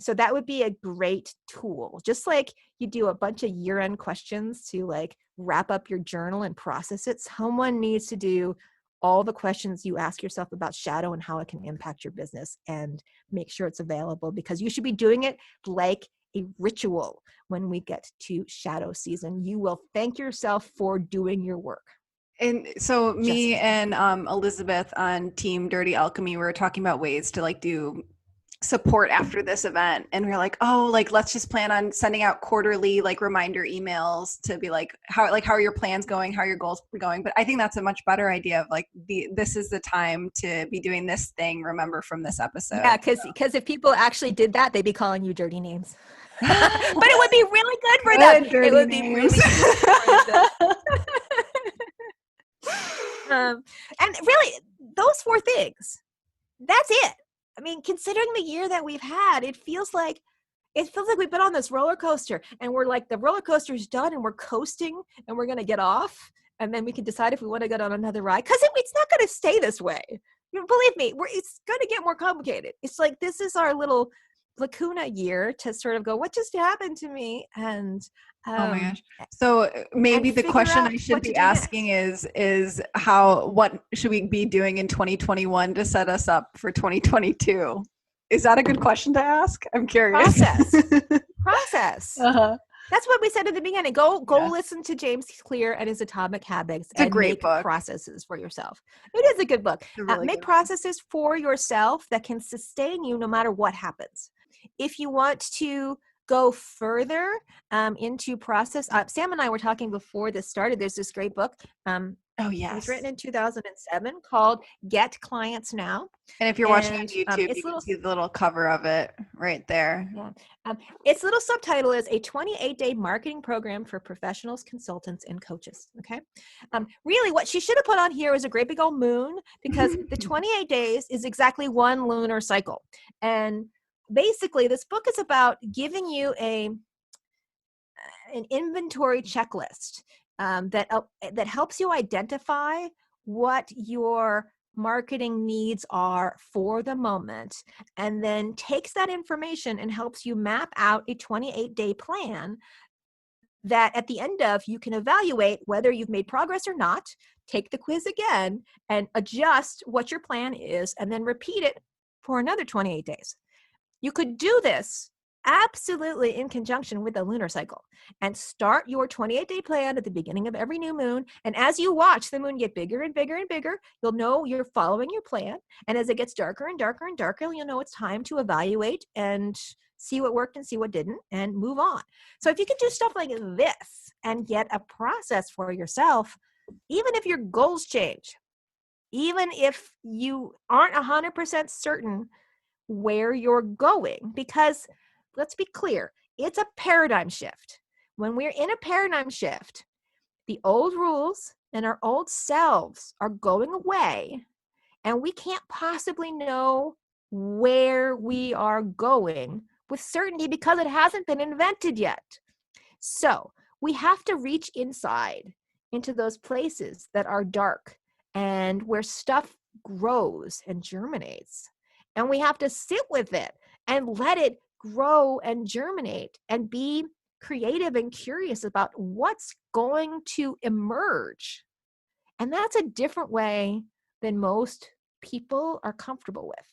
so that would be a great tool. Just like you do a bunch of year-end questions to like wrap up your journal and process it, someone needs to do all the questions you ask yourself about shadow and how it can impact your business and make sure it's available, because you should be doing it like a ritual. When we get to shadow season, you will thank yourself for doing your work. And so me and Elizabeth on Team Dirty Alchemy, we were talking about ways to like do support after this event, and we're like, oh, like let's just plan on sending out quarterly like reminder emails to be like how are your plans going, how are your goals going. But I think that's a much better idea of like this is the time to be doing this thing, remember from this episode. Yeah, because if people actually did that, they'd be calling you dirty names. But it would be really good for them. It would be really good for them. And really, those 4 things, that's it. I mean, considering the year that we've had, it feels like we've been on this roller coaster, and we're like, the roller coaster's done and we're coasting and we're going to get off, and then we can decide if we want to get on another ride, because it's not going to stay this way. Believe me, it's going to get more complicated. It's like, this is our little lacuna year to sort of go, what just happened to me? And oh my gosh. So maybe the question I should be asking is what should we be doing in 2021 to set us up for 2022? Is that a good question to ask? I'm curious. Process. Uh-huh. That's what we said at the beginning. Go listen to James Clear and his Atomic Habits. It's a great book. Processes for yourself. It is a good book. Really make processes for yourself that can sustain you no matter what happens. If you want to go further into process, Sam and I were talking before this started. There's this great book. Oh, yes. It was written in 2007 called Get Clients Now. And if you're watching on YouTube, you can see the little cover of it right there. Yeah. Its little subtitle is A 28-Day Marketing Program for Professionals, Consultants, and Coaches. Okay. Really, what she should have put on here was a great big old moon, because the 28 days is exactly one lunar cycle. And basically, this book is about giving you an inventory checklist that helps you identify what your marketing needs are for the moment, and then takes that information and helps you map out a 28-day plan that at the end of you can evaluate whether you've made progress or not, take the quiz again, and adjust what your plan is, and then repeat it for another 28 days. You could do this absolutely in conjunction with the lunar cycle, and start your 28-day plan at the beginning of every new moon. And as you watch the moon get bigger and bigger and bigger, you'll know you're following your plan. And as it gets darker and darker and darker, you'll know it's time to evaluate and see what worked and see what didn't, and move on. So if you can do stuff like this and get a process for yourself, even if your goals change, even if you aren't 100% certain where you're going, because let's be clear, it's a paradigm shift. When we're in a paradigm shift, the old rules and our old selves are going away, and we can't possibly know where we are going with certainty because it hasn't been invented yet. So we have to reach inside into those places that are dark and where stuff grows and germinates. And we have to sit with it and let it grow and germinate and be creative and curious about what's going to emerge. And that's a different way than most people are comfortable with.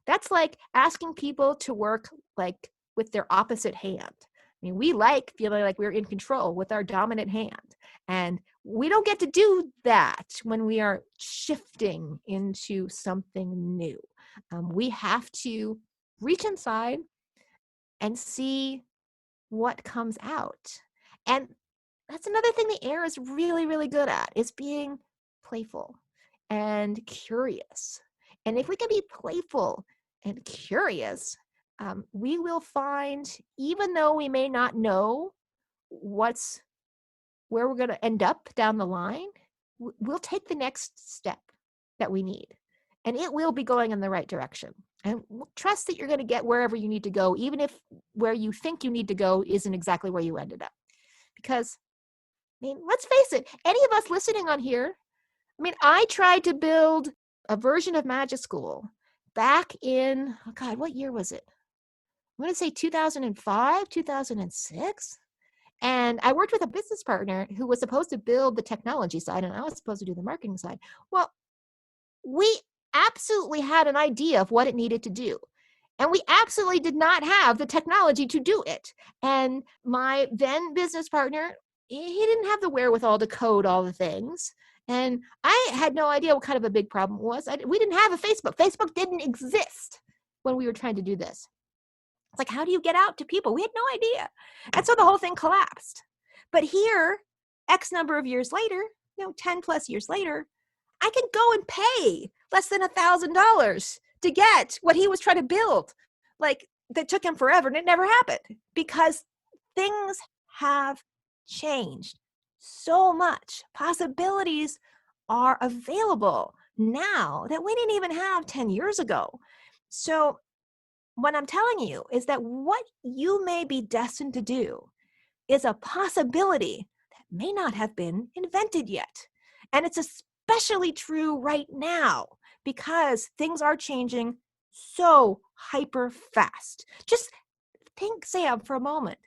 That's like asking people to work like with their opposite hand. I mean, we like feeling like we're in control with our dominant hand. And we don't get to do that when we are shifting into something new. We have to reach inside and see what comes out. And that's another thing the air is really, really good at, is being playful and curious. And if we can be playful and curious, we will find, even though we may not know where we're going to end up down the line, we'll take the next step that we need, and it will be going in the right direction. And trust that you're going to get wherever you need to go, even if where you think you need to go isn't exactly where you ended up. Because, I mean, let's face it, any of us listening on here, I mean, I tried to build a version of Magic School back in, oh God, what year was it? I'm going to say 2005, 2006. And I worked with a business partner who was supposed to build the technology side, and I was supposed to do the marketing side. Well, we absolutely had an idea of what it needed to do. And we absolutely did not have the technology to do it. And my then business partner, he didn't have the wherewithal to code all the things. And I had no idea what kind of a big problem it was. We didn't have a Facebook. Facebook didn't exist when we were trying to do this. It's like, how do you get out to people? We had no idea. And so the whole thing collapsed. But here, X number of years later, 10 plus years later, I can go and pay less than $1,000 to get what he was trying to build. Like, that took him forever, and it never happened because things have changed so much. Possibilities are available now that we didn't even have 10 years ago. So what I'm telling you is that what you may be destined to do is a possibility that may not have been invented yet. And it's especially true right now because things are changing so hyper fast. Just think, Sam, for a moment,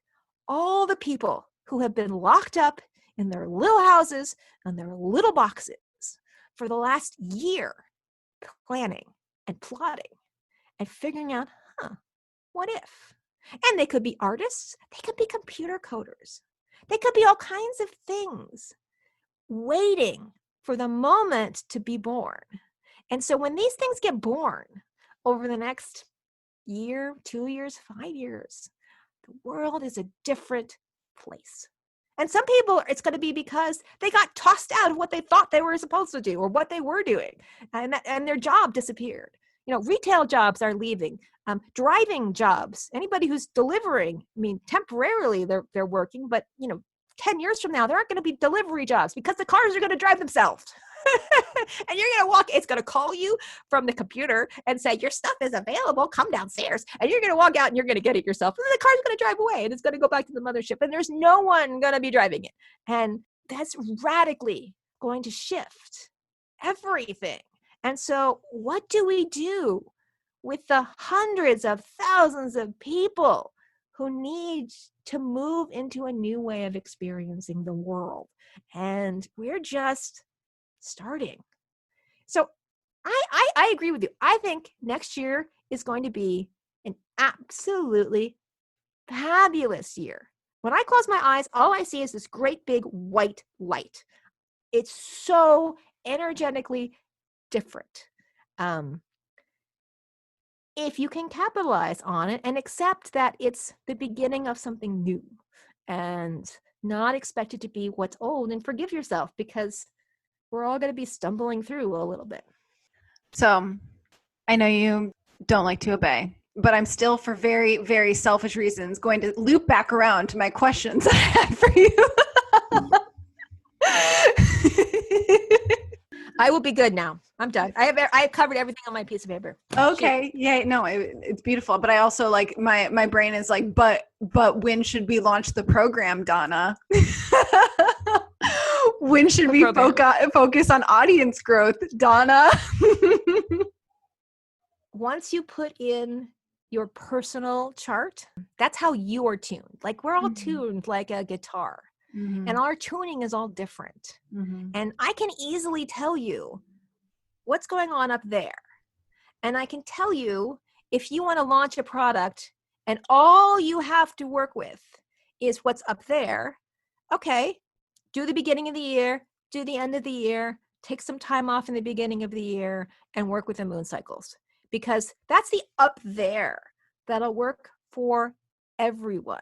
all the people who have been locked up in their little houses and their little boxes for the last year, planning and plotting and figuring out, what if? And they could be artists, they could be computer coders, they could be all kinds of things waiting for the moment to be born. And so when these things get born over the next year, 2 years, 5 years, the world is a different place. And some people, it's going to be because they got tossed out of what they thought they were supposed to do or what they were doing, and their job disappeared. Retail jobs are leaving. Driving jobs, anybody who's delivering, I mean, temporarily they're working, but 10 years from now, there aren't going to be delivery jobs because the cars are going to drive themselves. And you're going to it's going to call you from the computer and say, your stuff is available, come downstairs. And you're going to walk out and you're going to get it yourself. And then the car's going to drive away and it's going to go back to the mothership. And there's no one going to be driving it. And that's radically going to shift everything. And so what do we do with the hundreds of thousands of people who need to move into a new way of experiencing the world? And we're just starting. So I agree with you. I think next year is going to be an absolutely fabulous year. When I close my eyes, all I see is this great big white light. It's so energetically different. If you can capitalize on it and accept that it's the beginning of something new and not expect it to be what's old, and forgive yourself because we're all going to be stumbling through a little bit. So I know you don't like to obey, but I'm still, for very, very selfish reasons, going to loop back around to my questions I had for you. I will be good now. I'm done. I have covered everything on my piece of paper. Okay. Yeah. No, it's beautiful. But I also my brain is like, but when should we launch the program, Donna? When should we focus on audience growth, Donna? Once you put in your personal chart, that's how you are tuned. Like we're all tuned like a guitar. Mm-hmm. And our tuning is all different. Mm-hmm. And I can easily tell you what's going on up there. And I can tell you if you want to launch a product and all you have to work with is what's up there, okay, do the beginning of the year, do the end of the year, take some time off in the beginning of the year and work with the moon cycles. Because that's the up there that'll work for everyone.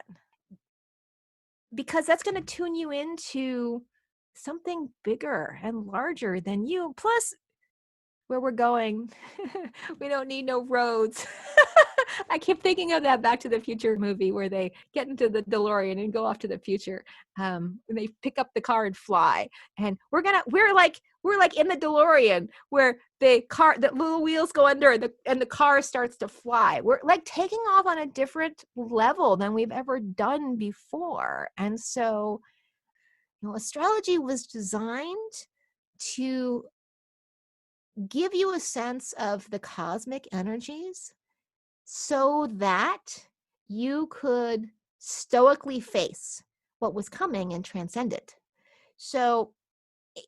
Because that's going to tune you into something bigger and larger than you. Plus, where we're going. We don't need no roads. I keep thinking of that Back to the Future movie where they get into the DeLorean and go off to the future. And they pick up the car and fly. And we're like in the DeLorean where the little wheels go under and the car starts to fly. We're like taking off on a different level than we've ever done before. And so, astrology was designed to give you a sense of the cosmic energies so that you could stoically face what was coming and transcend it. So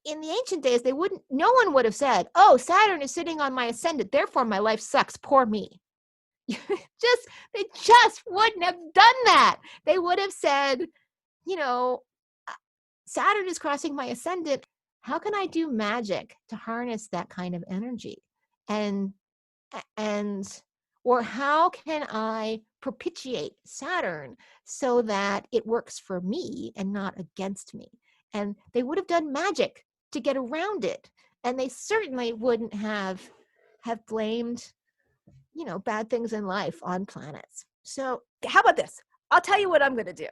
in the ancient days, no one would have said, oh, Saturn is sitting on my ascendant, therefore my life sucks, poor me. They just wouldn't have done that. They would have said, Saturn is crossing my ascendant. How can I do magic to harness that kind of energy? Or how can I propitiate Saturn so that it works for me and not against me? And they would have done magic to get around it. And they certainly wouldn't have blamed, bad things in life on planets. So how about this? I'll tell you what I'm going to do.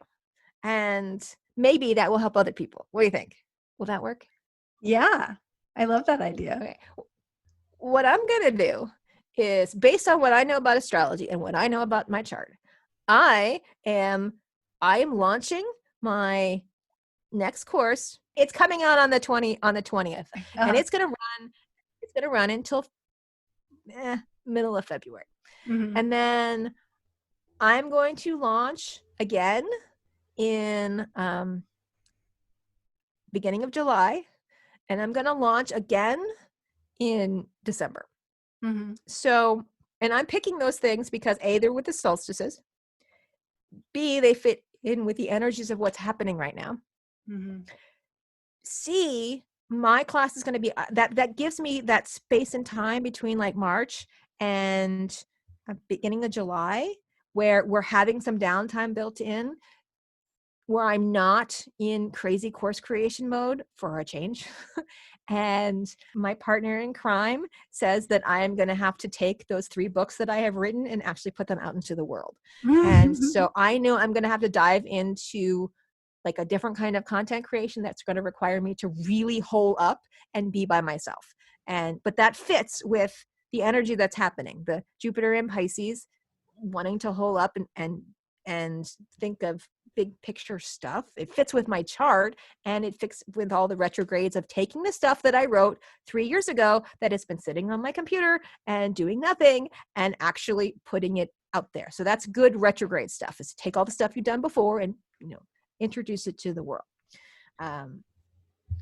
And maybe that will help other people. What do you think? Will that work? Yeah, I love that idea. Okay. What I'm going to do is, based on what I know about astrology and what I know about my chart, I am launching my next course. It's coming out on the 20th, and it's going to run until middle of February. Mm-hmm. And then I'm going to launch again in beginning of July, and I'm going to launch again in December. Mm-hmm. So, and I'm picking those things because A, they're with the solstices. B, they fit in with the energies of what's happening right now. Mm-hmm. C, my class is going to be that gives me that space and time between like March and beginning of July, where we're having some downtime built in, where I'm not in crazy course creation mode for a change. And my partner in crime says that I am going to have to take those 3 books that I have written and actually put them out into the world. And so I know I'm going to have to dive into like a different kind of content creation that's going to require me to really hole up and be by myself. But that fits with the energy that's happening. The Jupiter in Pisces wanting to hole up and think of big picture stuff. It fits with my chart, and it fits with all the retrogrades of taking the stuff that I wrote 3 years ago that has been sitting on my computer and doing nothing and actually putting it out there. So that's good retrograde stuff, is take all the stuff you've done before and introduce it to the world.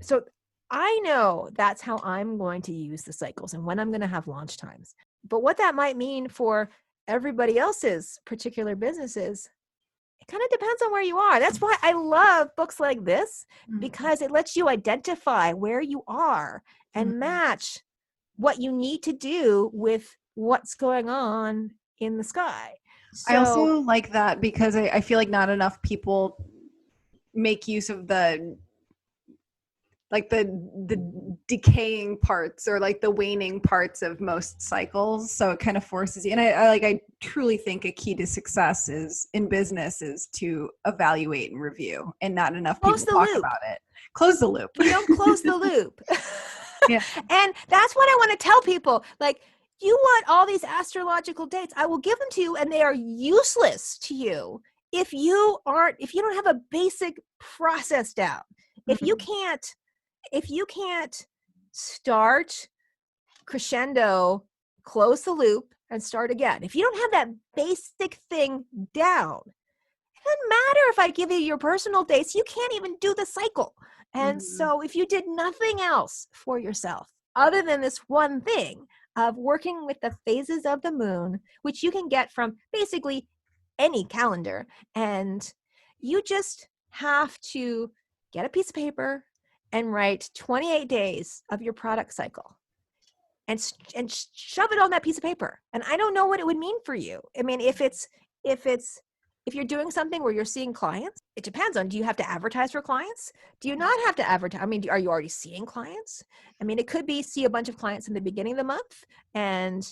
So I know that's how I'm going to use the cycles and when I'm going to have launch times. But what that might mean for everybody else's particular businesses, it kind of depends on where you are. That's why I love books like this, because it lets you identify where you are and match what you need to do with what's going on in the sky. So, I also like that because I feel like not enough people make use of the decaying parts or like the waning parts of most cycles. So it kind of forces you. And I truly think a key to success in business is to evaluate and review, and not enough people talk about it. Close the loop. You don't close the loop. Yeah. And that's what I want to tell people. Like, you want all these astrological dates, I will give them to you, and they are useless to you if you don't have a basic process down. If you can't start, crescendo, close the loop, and start again. If you don't have that basic thing down, it doesn't matter if I give you your personal dates, you can't even do the cycle. And so if you did nothing else for yourself other than this one thing of working with the phases of the moon, which you can get from basically any calendar, and you just have to get a piece of paper and write 28 days of your product cycle and shove it on that piece of paper. And I don't know what it would mean for you. I mean, if it's if you're doing something where you're seeing clients, it depends on, do you have to advertise for clients? Do you not have to advertise? I mean, are you already seeing clients? I mean, it could be see a bunch of clients in the beginning of the month and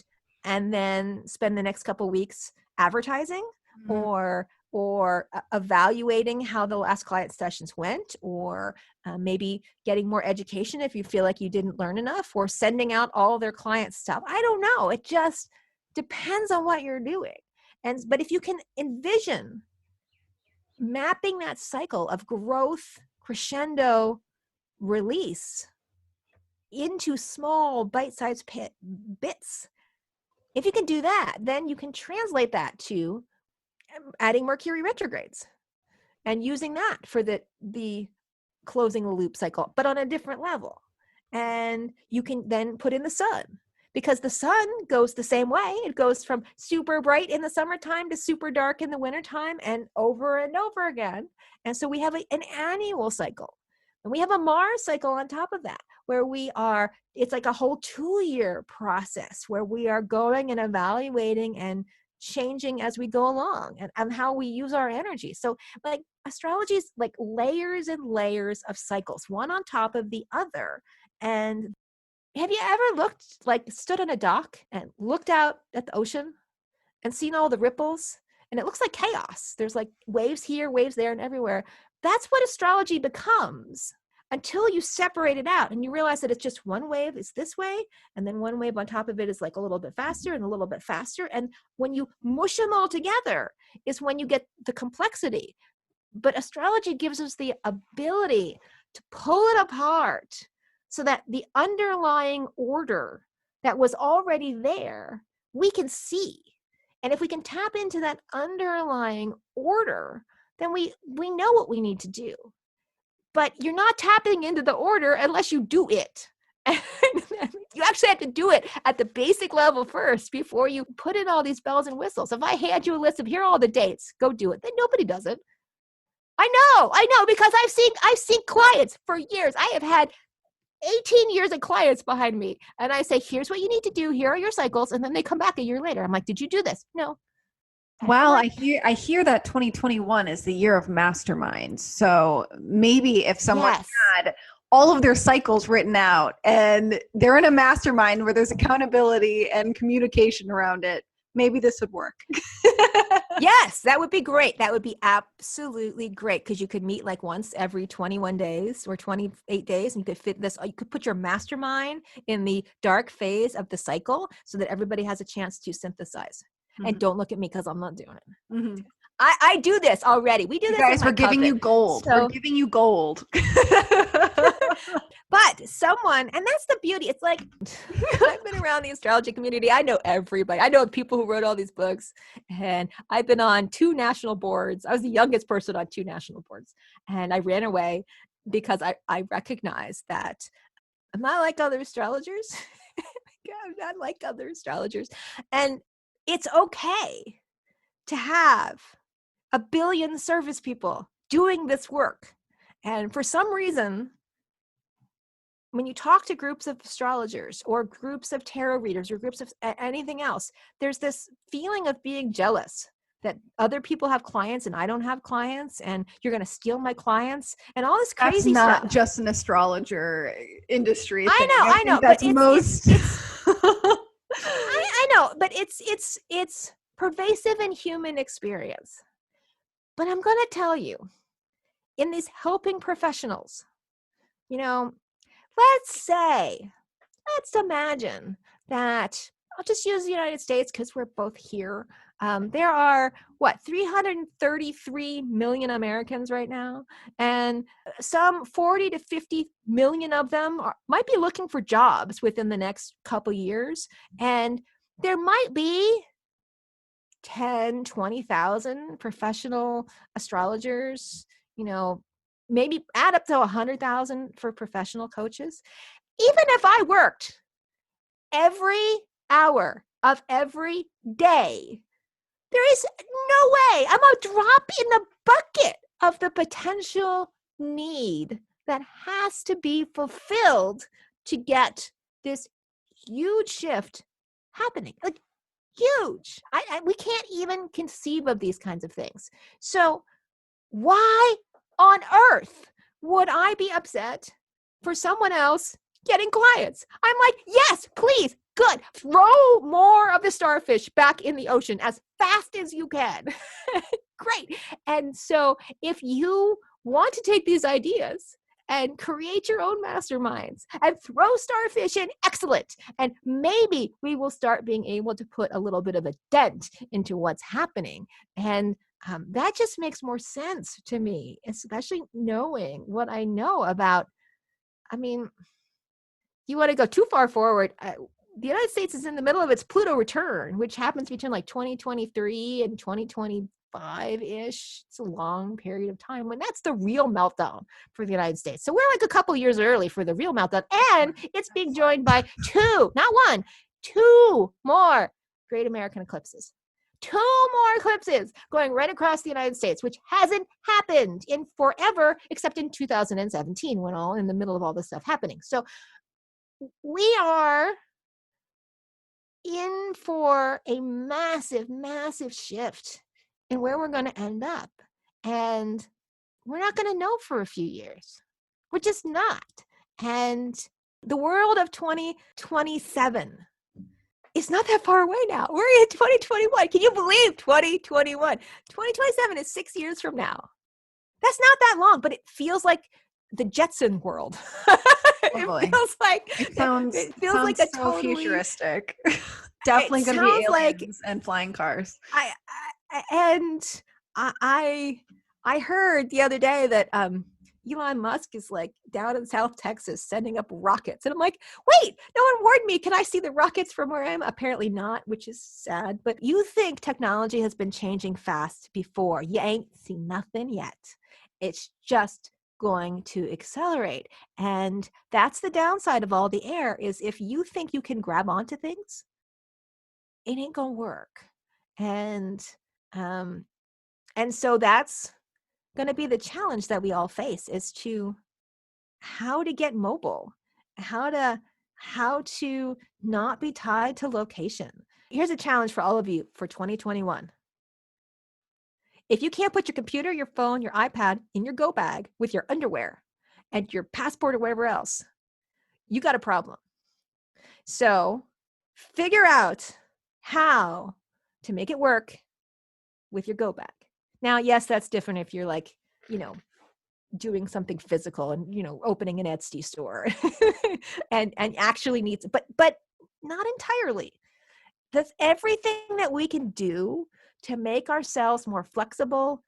then spend the next couple of weeks advertising, or evaluating how the last client sessions went, or maybe getting more education if you feel like you didn't learn enough, or sending out all their client stuff. I don't know. It just depends on what you're doing. But if you can envision mapping that cycle of growth, crescendo, release into small bite-sized bits, if you can do that, then you can translate that to adding Mercury retrogrades and using that for the closing the loop cycle, but on a different level. And you can then put in the sun, because the sun goes the same way. It goes from super bright in the summertime to super dark in the wintertime, and over again. And so we have an annual cycle. And we have a Mars cycle on top of that, where it's like a whole 2-year process where we are going and evaluating and changing as we go along, and how we use our energy. So like astrology is like layers and layers of cycles, one on top of the other. And have you ever stood on a dock and looked out at the ocean and seen all the ripples? And it looks like chaos. There's like waves here, waves there, and everywhere. That's what astrology becomes until you separate it out and you realize that it's just one wave is this way, and then one wave on top of it is like a little bit faster and a little bit faster. And when you mush them all together is when you get the complexity. But astrology gives us the ability to pull it apart so that the underlying order that was already there, we can see. And if we can tap into that underlying order, then we know what we need to do. But you're not tapping into the order unless you do it. You actually have to do it at the basic level first before you put in all these bells and whistles. If I hand you a list of here are all the dates, go do it, then nobody does it. I know, because I've seen clients for years. I have had 18 years of clients behind me. And I say, here's what you need to do. Here are your cycles. And then they come back a year later. I'm like, did you do this? No. Well, I hear that 2021 is the year of masterminds. So maybe if someone had all of their cycles written out and they're in a mastermind where there's accountability and communication around it, maybe this would work. Yes, that would be great. That would be absolutely great, because you could meet like once every 21 days or 28 days, and you could fit this. You could put your mastermind in the dark phase of the cycle so that everybody has a chance to synthesize. And don't look at me because I'm not doing it. Mm-hmm. I do this already. We do this. Guys, we're giving you gold. We're giving you gold. But someone, and that's the beauty. It's like, I've been around the astrology community. I know everybody. I know the people who wrote all these books. And I've been on 2 national boards. I was the youngest person on 2 national boards. And I ran away because I recognized that I'm not like other astrologers. I'm not like other astrologers. And it's okay to have a billion service people doing this work. And for some reason, when you talk to groups of astrologers or groups of tarot readers or groups of anything else, there's this feeling of being jealous that other people have clients and I don't have clients, and you're going to steal my clients and all this crazy stuff. That's not just an astrologer industry thing. I know. That's most. I know, but it's pervasive in human experience. But I'm going to tell you, in these helping professionals, let's imagine that, I'll just use the United States because we're both here. There are 333 million Americans right now, and some 40 to 50 million of them might be looking for jobs within the next couple years. And there might be 10, 20,000 professional astrologers, maybe add up to 100,000 for professional coaches. Even if I worked every hour of every day, there is no way. I'm a drop in the bucket of the potential need that has to be fulfilled to get this huge shift happening. Like, Huge. We can't even conceive of these kinds of things. So why on earth would I be upset for someone else getting clients? I'm like, yes, please, good. Throw more of the starfish back in the ocean as fast as you can. Great. And so if you want to take these ideas and create your own masterminds and throw starfish in, excellent. And maybe we will start being able to put a little bit of a dent into what's happening. And that just makes more sense to me, especially knowing what I know about, I mean, you want to go too far forward. The United States is in the middle of its Pluto return, which happens between like 2023 and 2025-ish. It's a long period of time when that's the real meltdown for the United States. So we're like a couple years early for the real meltdown. And it's being joined by two more great American eclipses. 2 more eclipses going right across the United States, which hasn't happened in forever, except in 2017, when all in the middle of all this stuff happening. So we are in for a massive, massive shift in where we're going to end up. And we're not going to know for a few years. We're just not. And the world of 2027 is not that far away now. We're in 2021. Can you believe 2021? 2027 is 6 years from now. That's not that long, but it feels like the Jetson world. Totally. It feels like a so totally futuristic. Definitely going to be aliens and flying cars. I heard the other day that Elon Musk is like down in South Texas sending up rockets. And I'm like, wait, no one warned me. Can I see the rockets from where I am? Apparently not, which is sad. But you think technology has been changing fast before. You ain't seen nothing yet. It's just going to accelerate. And that's the downside of all the air, is if you think you can grab onto things, it ain't gonna work. And so that's going to be the challenge that we all face, is to how to get mobile, how to not be tied to location. Here's a challenge for all of you for 2021. If you can't put your computer, your phone, your iPad in your go bag with your underwear and your passport or whatever else, you got a problem. So figure out how to make it work with your go bag. Now, yes, that's different if you're like, doing something physical and, opening an Etsy store and actually needs, but not entirely. That's everything that we can do to make ourselves more flexible,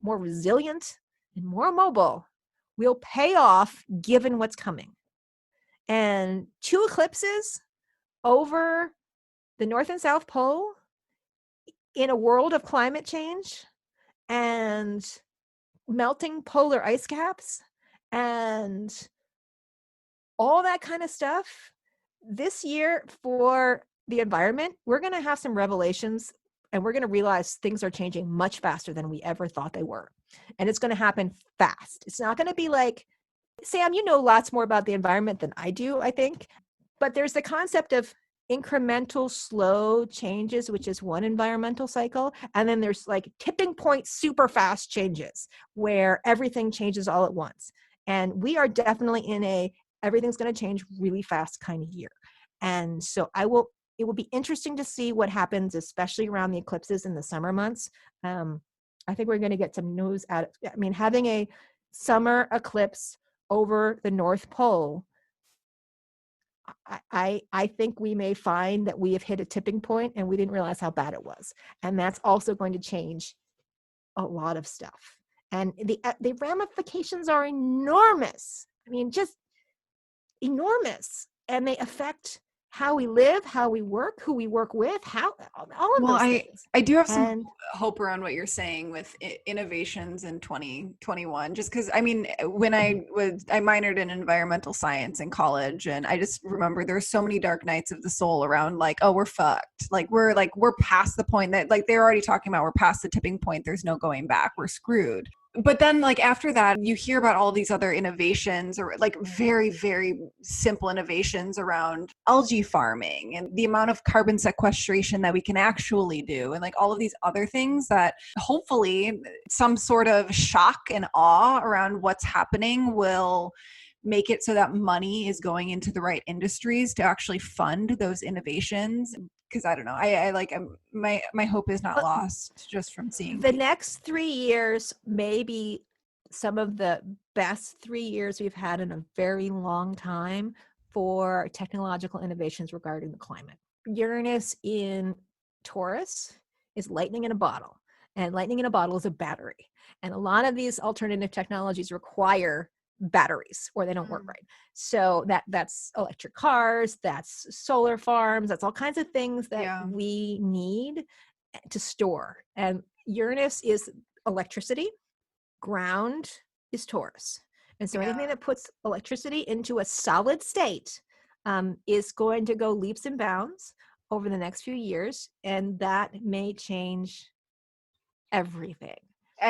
more resilient, and more mobile will pay off given what's coming. And 2 eclipses over the North and South Pole in a world of climate change and melting polar ice caps and all that kind of stuff this year for the environment, we're going to have some revelations, and we're going to realize things are changing much faster than we ever thought they were. And it's going to happen fast. It's not going to be like, Sam, you know lots more about the environment than I do, I think. But there's the concept of incremental slow changes, which is one environmental cycle. And then there's like tipping point, super fast changes where everything changes all at once. And we are definitely in everything's going to change really fast kind of year. And so it will be interesting to see what happens, especially around the eclipses in the summer months. I think we're going to get some news out of, having a summer eclipse over the North Pole, I think we may find that we have hit a tipping point and we didn't realize how bad it was. And that's also going to change a lot of stuff. And the ramifications are enormous. Just enormous. And they affect how we live, how we work, who we work with, all of those things. I do have some hope around what you're saying with innovations in 2021, just because, when I minored in environmental science in college, and I just remember there's so many dark nights of the soul around like, oh, we're fucked. We're past the point that they're already talking about, we're past the tipping point. There's no going back. We're screwed. But then like after that, you hear about all these other innovations or like very, very simple innovations around algae farming and the amount of carbon sequestration that we can actually do. And like all of these other things that hopefully some sort of shock and awe around what's happening will make it so that money is going into the right industries to actually fund those innovations. Because I don't know, I like my hope is not lost just from seeing the next 3 years may be some of the best 3 years we've had in a very long time for technological innovations regarding the climate. Uranus in Taurus is lightning in a bottle, and lightning in a bottle is a battery. And a lot of these alternative technologies require batteries or they don't work right. So that's electric cars, that's solar farms, that's all kinds of things that we need to store. And Uranus is electricity, ground is Taurus. And so anything that puts electricity into a solid state is going to go leaps and bounds over the next few years, and that may change everything.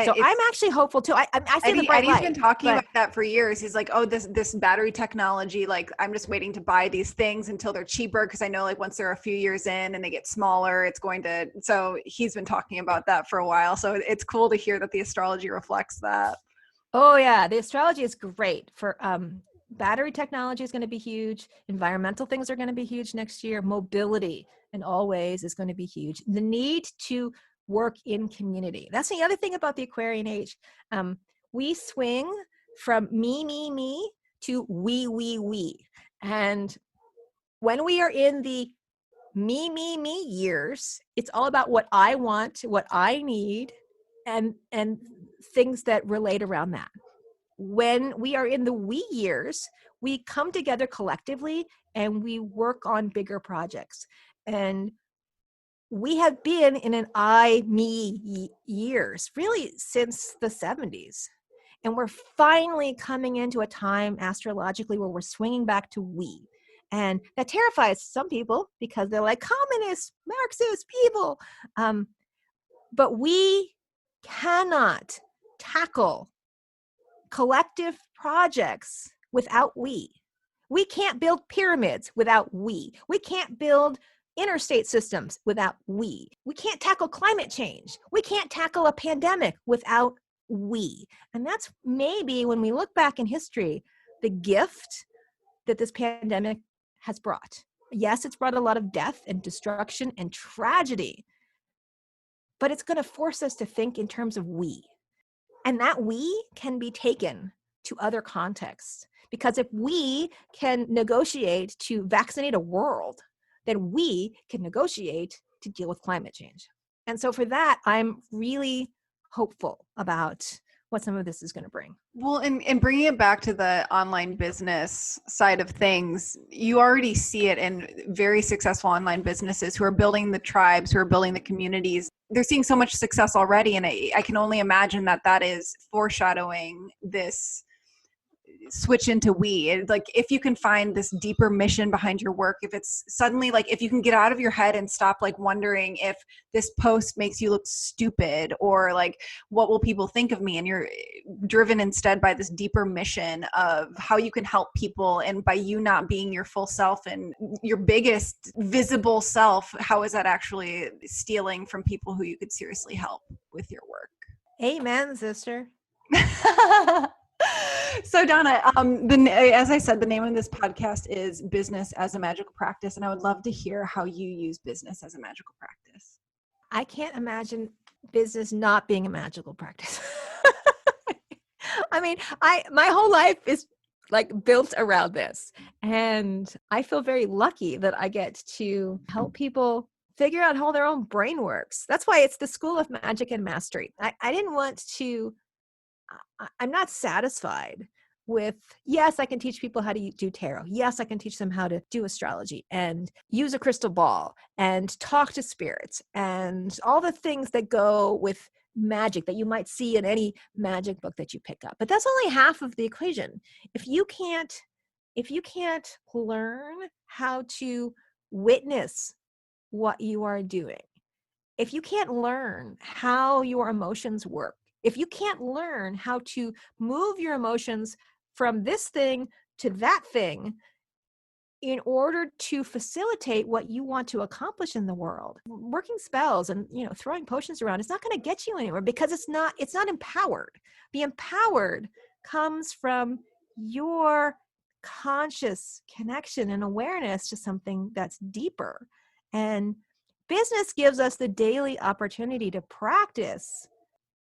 So I'm actually hopeful too. I see the bright light. Eddie's been talking about that for years. He's like, oh, this battery technology, like I'm just waiting to buy these things until they're cheaper because I know like once they're a few years in and they get smaller, it's going to. So he's been talking about that for a while. So it's cool to hear that the astrology reflects that. Oh yeah, the astrology is great for battery technology is going to be huge. Environmental things are going to be huge next year. Mobility in all ways is going to be huge. The need to work in community. That's the other thing about the Aquarian age. We swing from me to we. And when we are in the me years, it's all about what I want, what I need, and things that relate around that. When we are in the we years, we come together collectively and we work on bigger projects. And we have been in an I, me years, really since the 70s. And we're finally coming into a time astrologically where we're swinging back to we. And that terrifies some people because they're like, communist, Marxist people. But we cannot tackle collective projects without we. We can't build pyramids without we. We can't build interstate systems without we. We can't tackle climate change. We can't tackle a pandemic without we. And that's maybe when we look back in history, the gift that this pandemic has brought. Yes, it's brought a lot of death and destruction and tragedy, but it's going to force us to think in terms of we. And that we can be taken to other contexts. Because if we can negotiate to vaccinate a world, then we can negotiate to deal with climate change. And so for that, I'm really hopeful about what some of this is going to bring. Well, and bringing it back to the online business side of things, you already see it in very successful online businesses who are building the tribes, who are building the communities. They're seeing so much success already. And I can only imagine that is foreshadowing this switch into we. It's like if you can find this deeper mission behind your work, if it's suddenly like if you can get out of your head and stop like wondering if this post makes you look stupid or like what will people think of me, and you're driven instead by this deeper mission of how you can help people, and by you not being your full self and your biggest visible self, how is that actually stealing from people who you could seriously help with your work? Amen, sister. So Donna, as I said, the name of this podcast is Business as a Magical Practice, and I would love to hear how you use business as a magical practice. I can't imagine business not being a magical practice. I mean, my whole life is like built around this, and I feel very lucky that I get to help people figure out how their own brain works. That's why it's the School of Magic and Mastery. I didn't want to. I'm not satisfied with, yes, I can teach people how to do tarot. Yes, I can teach them how to do astrology and use a crystal ball and talk to spirits and all the things that go with magic that you might see in any magic book that you pick up. But that's only half of the equation. If you can't learn how to witness what you are doing, if you can't learn how your emotions work, If you can't learn how to move your emotions from this thing to that thing in order to facilitate what you want to accomplish in the world, working spells and, throwing potions around, it's not going to get you anywhere, because it's not empowered. The empowered comes from your conscious connection and awareness to something that's deeper. And business gives us the daily opportunity to practice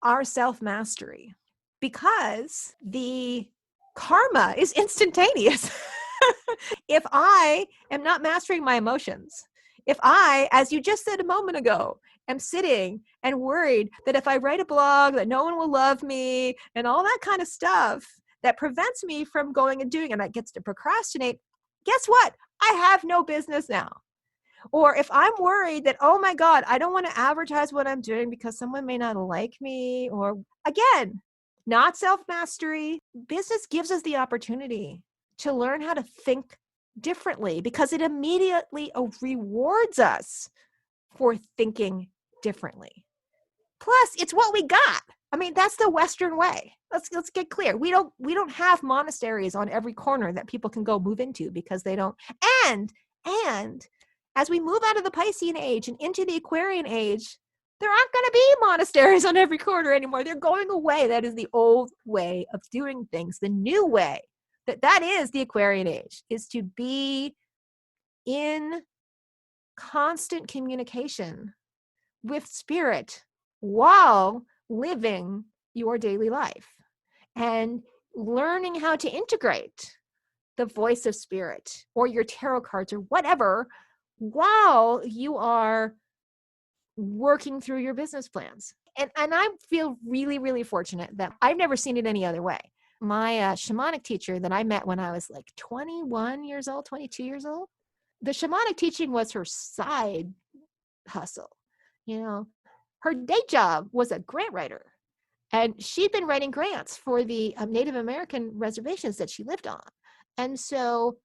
our self-mastery, because the karma is instantaneous. If I am not mastering my emotions, if I, as you just said a moment ago, am sitting and worried that if I write a blog that no one will love me and all that kind of stuff that prevents me from going and doing, and that gets to procrastinate, guess what? I have no business now. Or if I'm worried that, oh my God, I don't want to advertise what I'm doing because someone may not like me, or again, not self-mastery. Business gives us the opportunity to learn how to think differently, because it immediately rewards us for thinking differently. Plus, it's what we got. I mean, that's the Western way. Let's get clear. We don't have monasteries on every corner that people can go move into, because they don't. And as we move out of the Piscean age and into the Aquarian age, there aren't going to be monasteries on every corner anymore. They're going away. That is the old way of doing things. The new way, that is the Aquarian age, is to be in constant communication with spirit while living your daily life, and learning how to integrate the voice of spirit or your tarot cards or whatever while you are working through your business plans. And I feel really, really fortunate that I've never seen it any other way. My shamanic teacher that I met when I was like 21 years old, 22 years old, the shamanic teaching was her side hustle. Her day job was a grant writer, and she'd been writing grants for the Native American reservations that she lived on. And so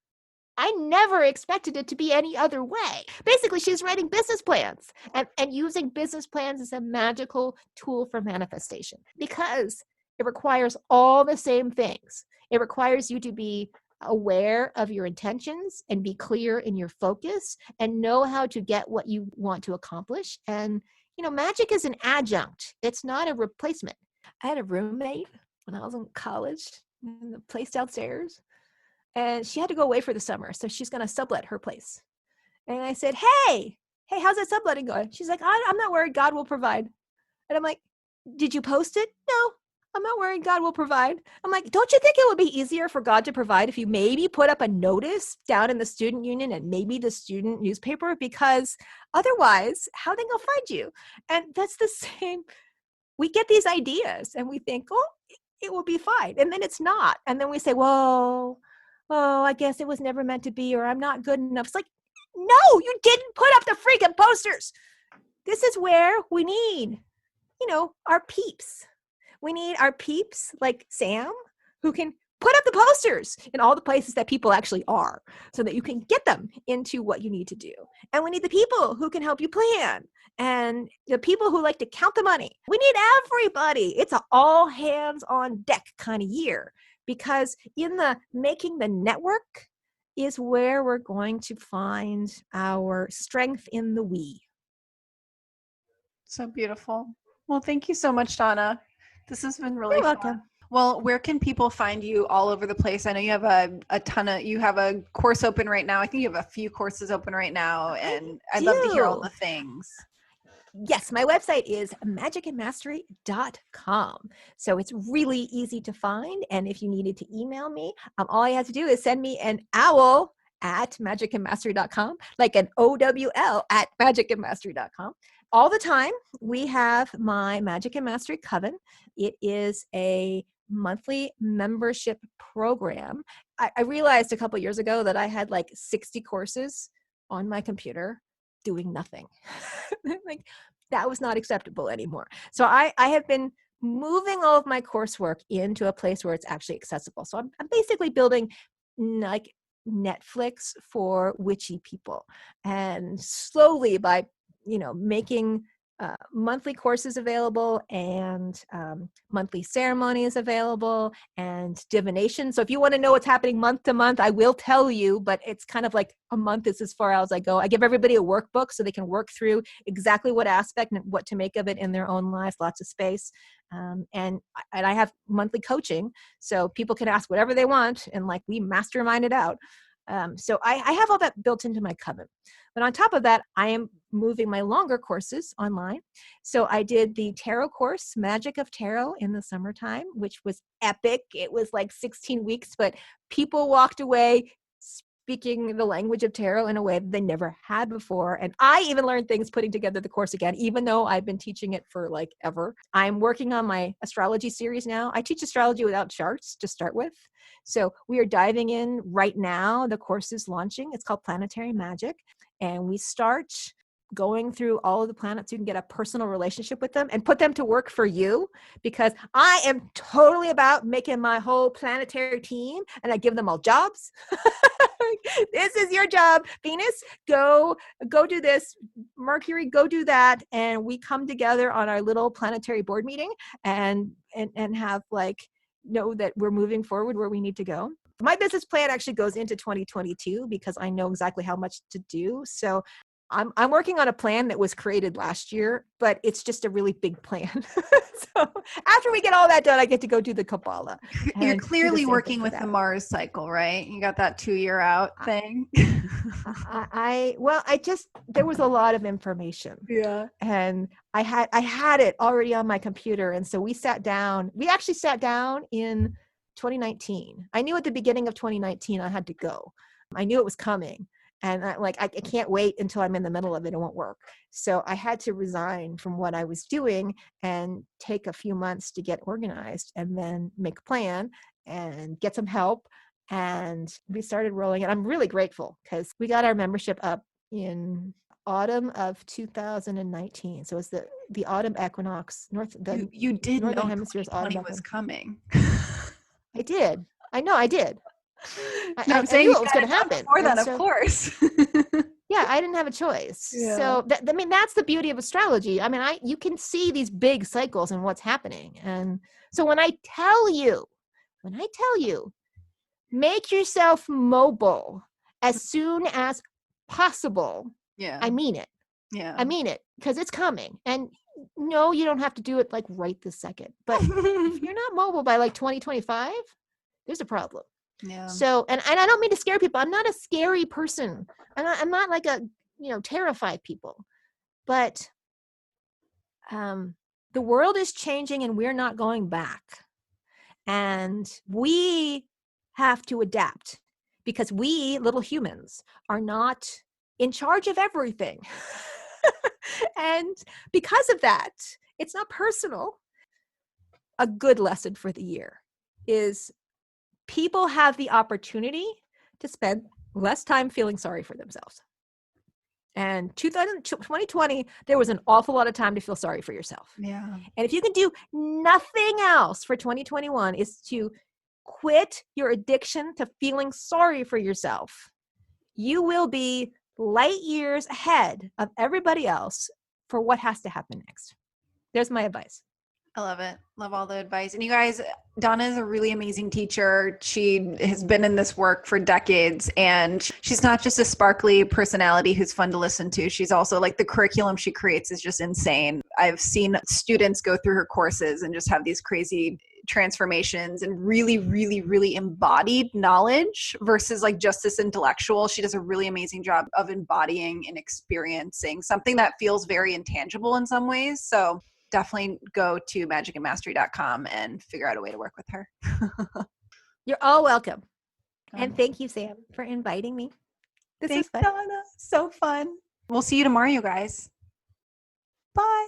I never expected it to be any other way. Basically, she's writing business plans and using business plans as a magical tool for manifestation, because it requires all the same things. It requires you to be aware of your intentions and be clear in your focus and know how to get what you want to accomplish. And, magic is an adjunct. It's not a replacement. I had a roommate when I was in college in the place downstairs, and she had to go away for the summer. So she's going to sublet her place. And I said, hey, how's that subletting going? She's like, I'm not worried. God will provide. And I'm like, did you post it? No, I'm not worried. God will provide. I'm like, don't you think it would be easier for God to provide if you maybe put up a notice down in the student union and maybe the student newspaper? Because otherwise, how are they going to find you? And that's the same. We get these ideas and we think, oh, it will be fine. And then it's not. And then we say, whoa, I guess it was never meant to be, or I'm not good enough. It's like, no, you didn't put up the freaking posters. This is where we need, our peeps. We need our peeps like Sam, who can put up the posters in all the places that people actually are, so that you can get them into what you need to do. And we need the people who can help you plan, and the people who like to count the money. We need everybody. It's an all hands on deck kind of year, because in the making the network is where we're going to find our strength in the we. So beautiful. Well, thank you so much, Donna. This has been really You're fun. welcome. Well, where can people find you all over the place? I know you have you have a course open right now. I think you have a few courses open right now, and I'd love to hear all the things. Yes, my website is magicandmastery.com. So it's really easy to find. And if you needed to email me, all you have to do is send me an owl at magicandmastery.com, like an OWL at magicandmastery.com. All the time, we have my Magic and Mastery Coven. It is a monthly membership program. I realized a couple years ago that I had like 60 courses on my computer doing nothing. Like, that was not acceptable anymore. So I have been moving all of my coursework into a place where it's actually accessible. So I'm basically building like Netflix for witchy people, and slowly by making monthly courses available, and monthly ceremonies available, and divination. So if you want to know what's happening month to month, I will tell you, but it's kind of like a month is as far as I go. I give everybody a workbook so they can work through exactly what aspect and what to make of it in their own life, lots of space. And I have monthly coaching, so people can ask whatever they want, and like we mastermind it out. So I have all that built into my coven. But on top of that, I am moving my longer courses online. So I did the tarot course, Magic of Tarot, in the summertime, which was epic. It was like 16 weeks, but people walked away speaking the language of tarot in a way that they never had before. And I even learned things putting together the course again, even though I've been teaching it for like ever. I'm working on my astrology series now. I teach astrology without charts to start with. So we are diving in right now. The course is launching. It's called Planetary Magic. And we start going through all of the planets. You can get a personal relationship with them and put them to work for you, because I am totally about making my whole planetary team, and I give them all jobs. This is your job. Venus, go do this. Mercury, go do that. And we come together on our little planetary board meeting and have like, know that we're moving forward where we need to go. My business plan actually goes into 2022 because I know exactly how much to do. So I'm working on a plan that was created last year, but it's just a really big plan. So after we get all that done, I get to go do the Kabbalah. You're clearly working with the Mars cycle, right? You got that 2-year out thing. There was a lot of information. Yeah. And I had it already on my computer. And so we actually sat down in 2019. I knew at the beginning of 2019, I had to go. I knew it was coming. And I can't wait until I'm in the middle of it. It won't work. So I had to resign from what I was doing and take a few months to get organized, and then make a plan and get some help. And we started rolling. And I'm really grateful because we got our membership up in autumn of 2019. So it's the autumn equinox. You did Northern know Hemisphere's autumn was coming. I did. I know I did. No, I knew it was going to happen. Before that, of course. Yeah, I didn't have a choice. Yeah. So, that's the beauty of astrology. I mean, you can see these big cycles and what's happening. And so when I tell you, make yourself mobile as soon as possible. Yeah. I mean it. Yeah. I mean it, because it's coming. And no, you don't have to do it like right this second. But if you're not mobile by like 2025, there's a problem. Yeah. So, and I don't mean to scare people. I'm not a scary person. I'm not like terrify people. But the world is changing and we're not going back. And we have to adapt, because we little humans are not in charge of everything. And because of that, it's not personal. A good lesson for the year is people have the opportunity to spend less time feeling sorry for themselves. And 2020, there was an awful lot of time to feel sorry for yourself. Yeah. And if you can do nothing else for 2021 is to quit your addiction to feeling sorry for yourself, you will be light years ahead of everybody else for what has to happen next. There's my advice. I love it. Love all the advice. And you guys, Donna is a really amazing teacher. She has been in this work for decades, and she's not just a sparkly personality who's fun to listen to. She's also like, the curriculum she creates is just insane. I've seen students go through her courses and just have these crazy transformations and really, really, really embodied knowledge versus like just this intellectual. She does a really amazing job of embodying and experiencing something that feels very intangible in some ways. So definitely go to magicandmastery.com and figure out a way to work with her. You're all welcome. And thank you, Sam, for inviting me. This is fun. Donna. So fun. We'll see you tomorrow, you guys. Bye.